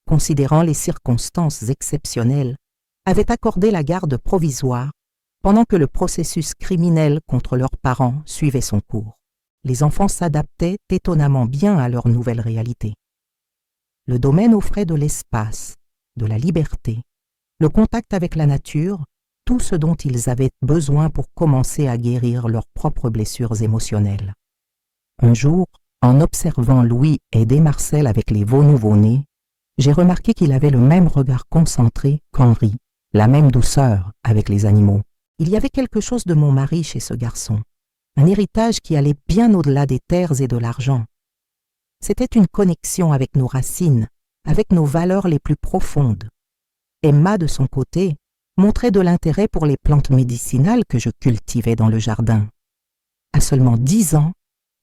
considérant les circonstances exceptionnelles, avait accordé la garde provisoire pendant que le processus criminel contre leurs parents suivait son cours. Les enfants s'adaptaient étonnamment bien à leur nouvelle réalité. Le domaine offrait de l'espace, de la liberté, le contact avec la nature, tout ce dont ils avaient besoin pour commencer à guérir leurs propres blessures émotionnelles. Un jour, en observant Louis aider Marcel avec les veaux nouveau-nés, j'ai remarqué qu'il avait le même regard concentré qu'Henri, la même douceur avec les animaux. Il y avait quelque chose de mon mari chez ce garçon, un héritage qui allait bien au-delà des terres et de l'argent. C'était une connexion avec nos racines, avec nos valeurs les plus profondes. Emma, de son côté, montrait de l'intérêt pour les plantes médicinales que je cultivais dans le jardin. À seulement 10 ans,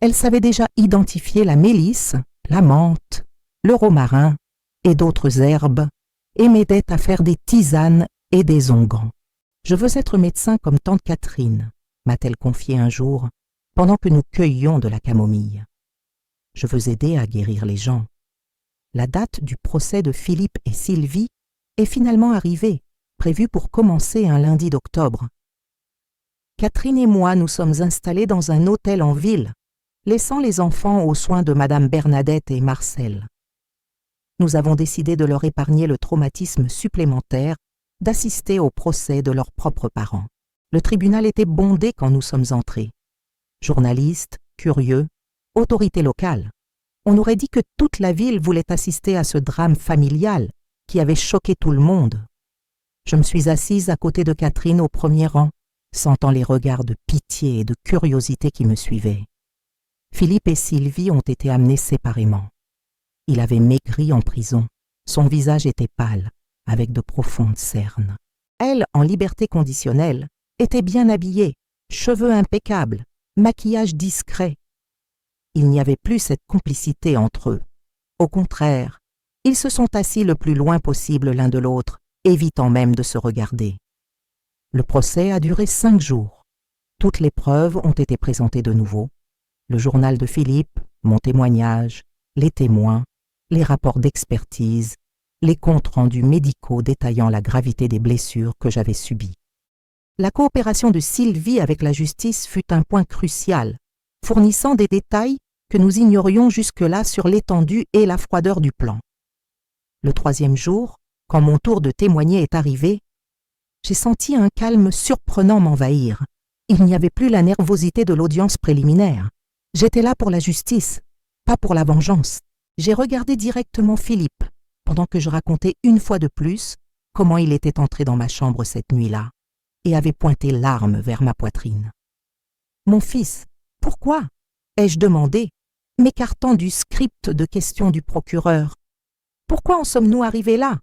elle savait déjà identifier la mélisse, la menthe, le romarin et d'autres herbes et m'aidait à faire des tisanes et des onguents. « Je veux être médecin comme tante Catherine », m'a-t-elle confié un jour, pendant que nous cueillions de la camomille. Je veux aider à guérir les gens. La date du procès de Philippe et Sylvie est finalement arrivée, prévue pour commencer un lundi d'octobre. Catherine et moi nous sommes installés dans un hôtel en ville, laissant les enfants aux soins de Madame Bernadette et Marcel. Nous avons décidé de leur épargner le traumatisme supplémentaire d'assister au procès de leurs propres parents. Le tribunal était bondé quand nous sommes entrés. Journalistes, curieux, autorités locales. On aurait dit que toute la ville voulait assister à ce drame familial qui avait choqué tout le monde. Je me suis assise à côté de Catherine au premier rang, sentant les regards de pitié et de curiosité qui me suivaient. Philippe et Sylvie ont été amenés séparément. Il avait maigri en prison. Son visage était pâle, avec de profondes cernes. Elle, en liberté conditionnelle, était bien habillée, cheveux impeccables, maquillage discret. Il n'y avait plus cette complicité entre eux. Au contraire, ils se sont assis le plus loin possible l'un de l'autre, évitant même de se regarder. Le procès a duré 5 jours. Toutes les preuves ont été présentées de nouveau. Le journal de Philippe, mon témoignage, les témoins, les rapports d'expertise, les comptes rendus médicaux détaillant la gravité des blessures que j'avais subies. La coopération de Sylvie avec la justice fut un point crucial, fournissant des détails que nous ignorions jusque-là sur l'étendue et la froideur du plan. Le 3e jour, quand mon tour de témoigner est arrivé, j'ai senti un calme surprenant m'envahir. Il n'y avait plus la nervosité de l'audience préliminaire. J'étais là pour la justice, pas pour la vengeance. J'ai regardé directement Philippe, pendant que je racontais une fois de plus comment il était entré dans ma chambre cette nuit-là et avait pointé l'arme vers ma poitrine. « Mon fils, pourquoi ?» ai-je demandé, m'écartant du script de questions du procureur. « Pourquoi en sommes-nous arrivés là ?»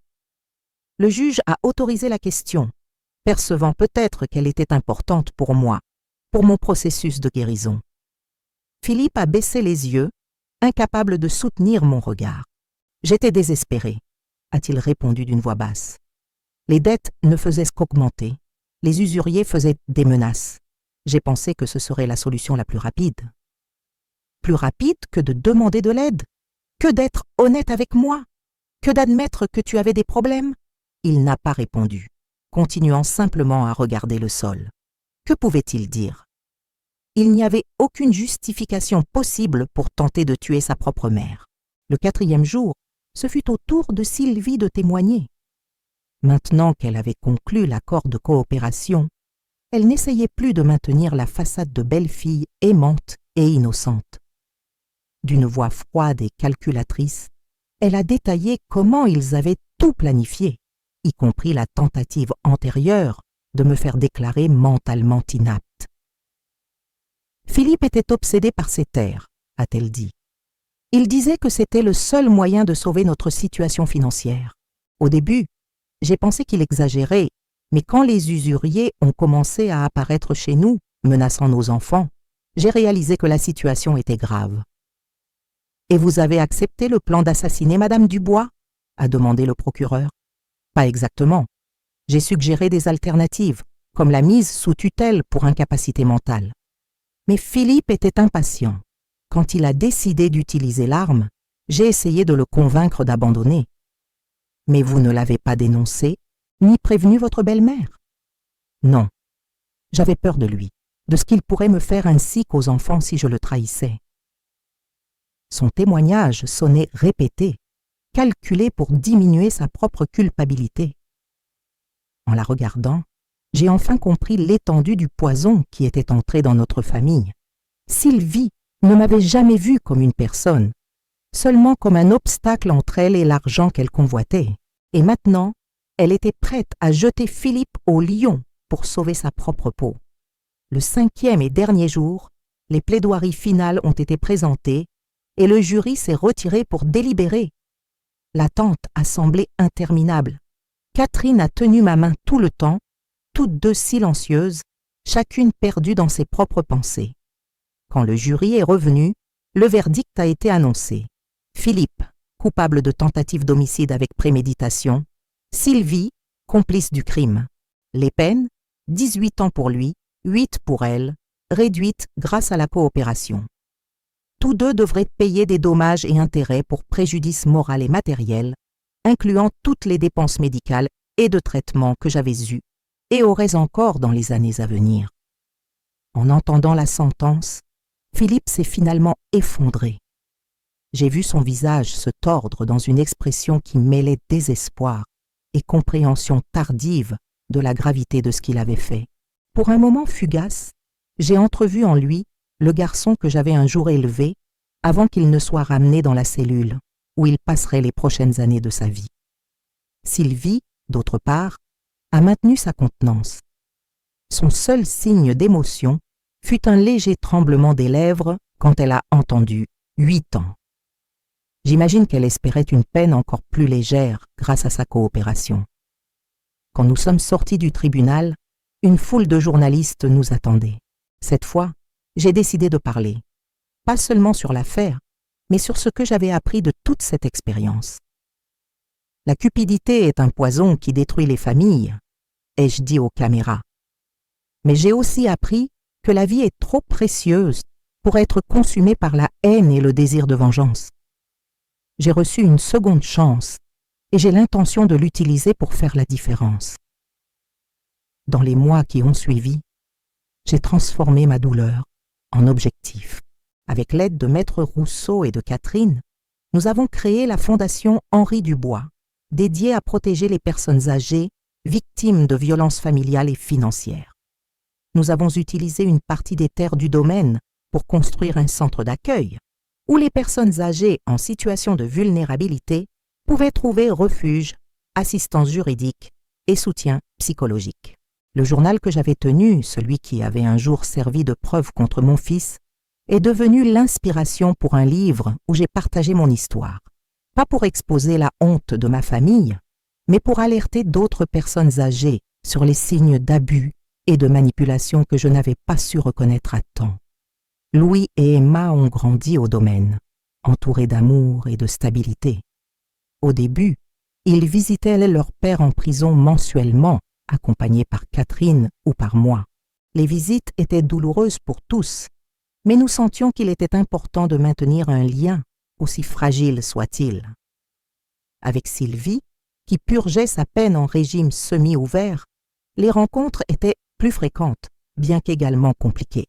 Le juge a autorisé la question, percevant peut-être qu'elle était importante pour moi, pour mon processus de guérison. Philippe a baissé les yeux, incapable de soutenir mon regard. « J'étais désespéré », a-t-il répondu d'une voix basse. Les dettes ne faisaient qu'augmenter. Les usuriers faisaient des menaces. J'ai pensé que ce serait la solution la plus rapide. Plus rapide que de demander de l'aide, que d'être honnête avec moi, que d'admettre que tu avais des problèmes. Il n'a pas répondu, continuant simplement à regarder le sol. Que pouvait-il dire? Il n'y avait aucune justification possible pour tenter de tuer sa propre mère. Le 4e jour, ce fut au tour de Sylvie de témoigner. Maintenant qu'elle avait conclu l'accord de coopération, elle n'essayait plus de maintenir la façade de belle-fille aimante et innocente. D'une voix froide et calculatrice, elle a détaillé comment ils avaient tout planifié, y compris la tentative antérieure de me faire déclarer mentalement inapte. Philippe était obsédé par ses terres, a-t-elle dit. Il disait que c'était le seul moyen de sauver notre situation financière. Au début, j'ai pensé qu'il exagérait, mais quand les usuriers ont commencé à apparaître chez nous, menaçant nos enfants, j'ai réalisé que la situation était grave. « Et vous avez accepté le plan d'assassiner Madame Dubois ?» a demandé le procureur. « Pas exactement. J'ai suggéré des alternatives, comme la mise sous tutelle pour incapacité mentale. Mais Philippe était impatient. Quand il a décidé d'utiliser l'arme, j'ai essayé de le convaincre d'abandonner. Mais vous ne l'avez pas dénoncé, ni prévenu votre belle-mère? Non. J'avais peur de lui, de ce qu'il pourrait me faire ainsi qu'aux enfants si je le trahissais. Son témoignage sonnait répété, calculé pour diminuer sa propre culpabilité. En la regardant, j'ai enfin compris l'étendue du poison qui était entré dans notre famille. Sylvie ne m'avait jamais vue comme une personne, seulement comme un obstacle entre elle et l'argent qu'elle convoitait. Et maintenant, elle était prête à jeter Philippe au lion pour sauver sa propre peau. Le 5e et dernier jour, les plaidoiries finales ont été présentées et le jury s'est retiré pour délibérer. L'attente a semblé interminable. Catherine a tenu ma main tout le temps, toutes deux silencieuses, chacune perdue dans ses propres pensées. Quand le jury est revenu, le verdict a été annoncé. Philippe, coupable de tentative d'homicide avec préméditation. Sylvie, complice du crime. Les peines, 18 ans pour lui, 8 pour elle, réduites grâce à la coopération. Tous deux devraient payer des dommages et intérêts pour préjudice moral et matériel, incluant toutes les dépenses médicales et de traitement que j'avais eues et aurais encore dans les années à venir. En entendant la sentence, Philippe s'est finalement effondré. J'ai vu son visage se tordre dans une expression qui mêlait désespoir et compréhension tardive de la gravité de ce qu'il avait fait. Pour un moment fugace, j'ai entrevu en lui le garçon que j'avais un jour élevé avant qu'il ne soit ramené dans la cellule où il passerait les prochaines années de sa vie. Sylvie, d'autre part, a maintenu sa contenance. Son seul signe d'émotion fut un léger tremblement des lèvres quand elle a entendu 8 ans. J'imagine qu'elle espérait une peine encore plus légère grâce à sa coopération. Quand nous sommes sortis du tribunal, une foule de journalistes nous attendait. Cette fois, j'ai décidé de parler, pas seulement sur l'affaire, mais sur ce que j'avais appris de toute cette expérience. La cupidité est un poison qui détruit les familles, ai-je dit aux caméras. Mais j'ai aussi appris que la vie est trop précieuse pour être consumée par la haine et le désir de vengeance. J'ai reçu une seconde chance et j'ai l'intention de l'utiliser pour faire la différence. Dans les mois qui ont suivi, j'ai transformé ma douleur en objectif. Avec l'aide de Maître Rousseau et de Catherine, nous avons créé la Fondation Henri Dubois, dédiée à protéger les personnes âgées victimes de violences familiales et financières. Nous avons utilisé une partie des terres du domaine pour construire un centre d'accueil où les personnes âgées en situation de vulnérabilité pouvaient trouver refuge, assistance juridique et soutien psychologique. Le journal que j'avais tenu, celui qui avait un jour servi de preuve contre mon fils, est devenu l'inspiration pour un livre où j'ai partagé mon histoire. Pas pour exposer la honte de ma famille, mais pour alerter d'autres personnes âgées sur les signes d'abus et de manipulation que je n'avais pas su reconnaître à temps. Louis et Emma ont grandi au domaine, entourés d'amour et de stabilité. Au début, ils visitaient leur père en prison mensuellement, accompagnés par Catherine ou par moi. Les visites étaient douloureuses pour tous, mais nous sentions qu'il était important de maintenir un lien, aussi fragile soit-il. Avec Sylvie, qui purgeait sa peine en régime semi-ouvert, les rencontres étaient plus fréquentes, bien qu'également compliquées.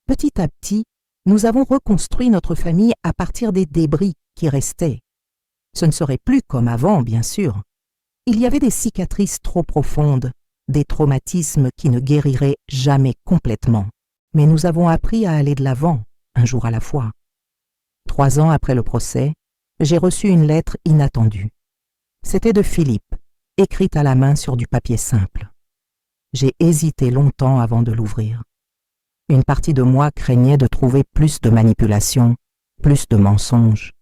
Petit à petit, nous avons reconstruit notre famille à partir des débris qui restaient. Ce ne serait plus comme avant, bien sûr. Il y avait des cicatrices trop profondes, des traumatismes qui ne guériraient jamais complètement. Mais nous avons appris à aller de l'avant, un jour à la fois. 3 ans après le procès, j'ai reçu une lettre inattendue. C'était de Philippe, écrite à la main sur du papier simple. J'ai hésité longtemps avant de l'ouvrir. Une partie de moi craignait de trouver plus de manipulation, plus de mensonges.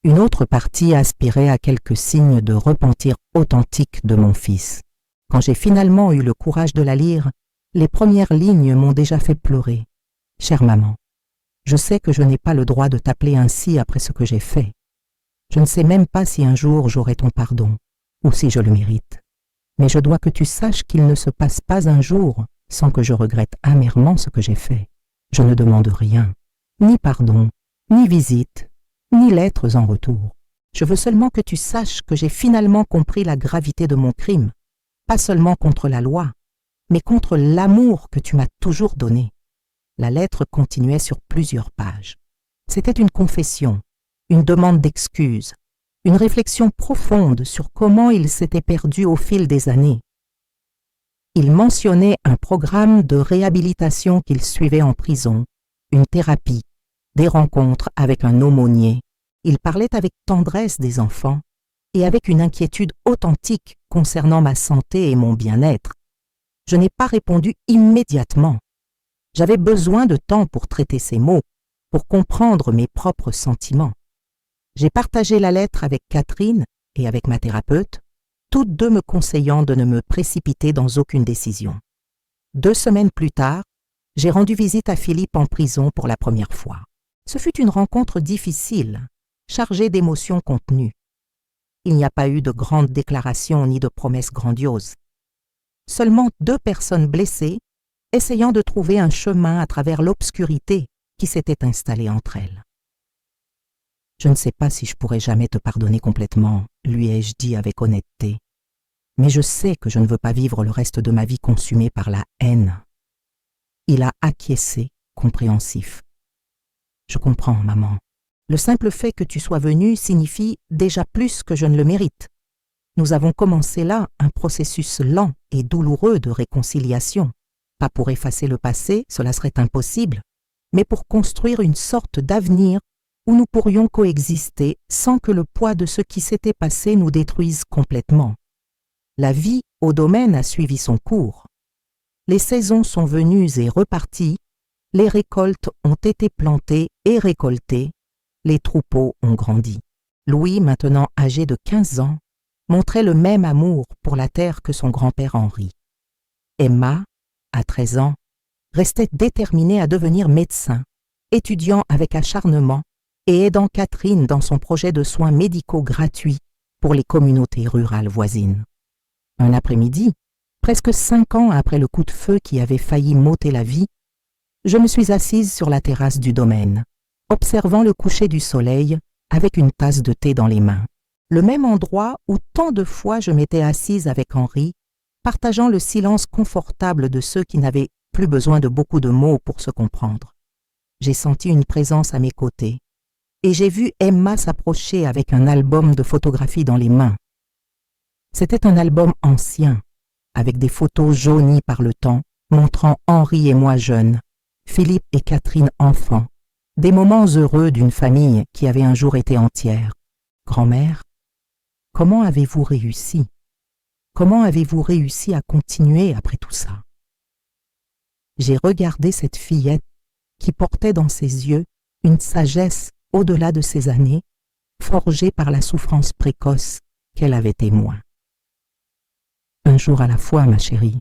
Une autre partie aspirait à quelques signes de repentir authentique de mon fils. Quand j'ai finalement eu le courage de la lire, les premières lignes m'ont déjà fait pleurer. Chère maman, je sais que je n'ai pas le droit de t'appeler ainsi après ce que j'ai fait. Je ne sais même pas si un jour j'aurai ton pardon, ou si je le mérite. Mais je dois que tu saches qu'il ne se passe pas un jour sans que je regrette amèrement ce que j'ai fait. Je ne demande rien, ni pardon, ni visite, ni lettres en retour. Je veux seulement que tu saches que j'ai finalement compris la gravité de mon crime, pas seulement contre la loi, mais contre l'amour que tu m'as toujours donné. La lettre continuait sur plusieurs pages. C'était une confession, une demande d'excuses, une réflexion profonde sur comment il s'était perdu au fil des années. Il mentionnait un programme de réhabilitation qu'il suivait en prison, une thérapie, des rencontres avec un aumônier. Il parlait avec tendresse des enfants et avec une inquiétude authentique concernant ma santé et mon bien-être. Je n'ai pas répondu immédiatement. J'avais besoin de temps pour traiter ces mots, pour comprendre mes propres sentiments. J'ai partagé la lettre avec Catherine et avec ma thérapeute, toutes deux me conseillant de ne me précipiter dans aucune décision. 2 semaines plus tard, j'ai rendu visite à Philippe en prison pour la première fois. Ce fut une rencontre difficile, chargée d'émotions contenues. Il n'y a pas eu de grandes déclarations ni de promesses grandioses. Seulement 2 personnes blessées, essayant de trouver un chemin à travers l'obscurité qui s'était installée entre elles. Je ne sais pas si je pourrai jamais te pardonner complètement, lui ai-je dit avec honnêteté, mais je sais que je ne veux pas vivre le reste de ma vie consumée par la haine. Il a acquiescé, compréhensif. Je comprends, maman. Le simple fait que tu sois venue signifie déjà plus que je ne le mérite. Nous avons commencé là un processus lent et douloureux de réconciliation. Pas pour effacer le passé, cela serait impossible, mais pour construire une sorte d'avenir où nous pourrions coexister sans que le poids de ce qui s'était passé nous détruise complètement. La vie au domaine a suivi son cours. Les saisons sont venues et reparties, les récoltes ont été plantées et récoltées, les troupeaux ont grandi. Louis, maintenant âgé de 15 ans, montrait le même amour pour la terre que son grand-père Henri. Emma, à 13 ans, restait déterminée à devenir médecin, étudiant avec acharnement et aidant Catherine dans son projet de soins médicaux gratuits pour les communautés rurales voisines. Un après-midi, presque 5 ans après le coup de feu qui avait failli m'ôter la vie, je me suis assise sur la terrasse du domaine, observant le coucher du soleil avec une tasse de thé dans les mains. Le même endroit où tant de fois je m'étais assise avec Henri, partageant le silence confortable de ceux qui n'avaient plus besoin de beaucoup de mots pour se comprendre. J'ai senti une présence à mes côtés et j'ai vu Emma s'approcher avec un album de photographies dans les mains. C'était un album ancien, avec des photos jaunies par le temps, montrant Henri et moi jeunes, Philippe et Catherine enfants, des moments heureux d'une famille qui avait un jour été entière. Grand-mère, comment avez-vous réussi? Comment avez-vous réussi à continuer après tout ça? J'ai regardé cette fillette qui portait dans ses yeux une sagesse au-delà de ses années, forgée par la souffrance précoce qu'elle avait témoin. Un jour à la fois, ma chérie,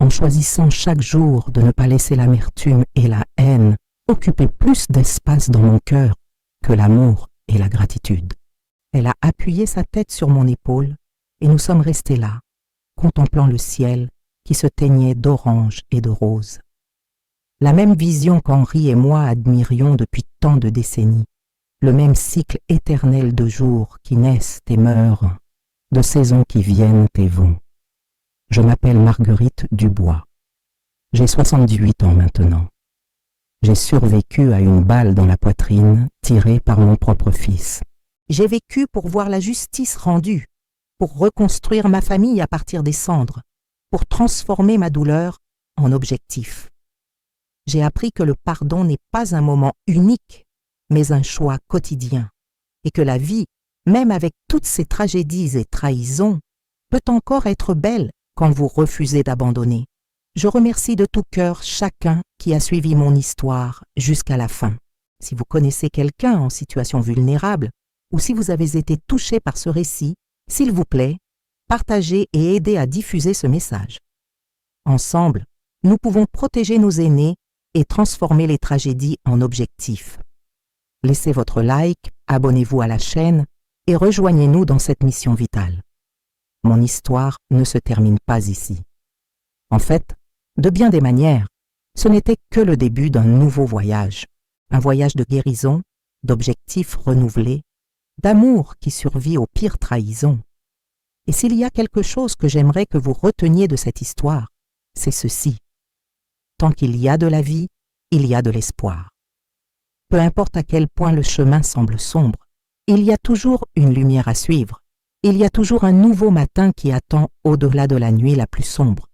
en choisissant chaque jour de ne pas laisser l'amertume et la haine occuper plus d'espace dans mon cœur que l'amour et la gratitude. Elle a appuyé sa tête sur mon épaule et nous sommes restés là, contemplant le ciel qui se teignait d'orange et de rose. La même vision qu'Henri et moi admirions depuis tant de décennies, le même cycle éternel de jours qui naissent et meurent, de saisons qui viennent et vont. Je m'appelle Marguerite Dubois. J'ai 78 ans maintenant. J'ai survécu à une balle dans la poitrine tirée par mon propre fils. J'ai vécu pour voir la justice rendue, pour reconstruire ma famille à partir des cendres, pour transformer ma douleur en objectif. J'ai appris que le pardon n'est pas un moment unique, mais un choix quotidien, et que la vie même avec toutes ces tragédies et trahisons, peut encore être belle quand vous refusez d'abandonner. Je remercie de tout cœur chacun qui a suivi mon histoire jusqu'à la fin. Si vous connaissez quelqu'un en situation vulnérable ou si vous avez été touché par ce récit, s'il vous plaît, partagez et aidez à diffuser ce message. Ensemble, nous pouvons protéger nos aînés et transformer les tragédies en objectifs. Laissez votre like, abonnez-vous à la chaîne et rejoignez-nous dans cette mission vitale. Mon histoire ne se termine pas ici. En fait, de bien des manières, ce n'était que le début d'un nouveau voyage. Un voyage de guérison, d'objectifs renouvelés, d'amour qui survit aux pires trahisons. Et s'il y a quelque chose que j'aimerais que vous reteniez de cette histoire, c'est ceci. Tant qu'il y a de la vie, il y a de l'espoir. Peu importe à quel point le chemin semble sombre, il y a toujours une lumière à suivre. Il y a toujours un nouveau matin qui attend au-delà de la nuit la plus sombre.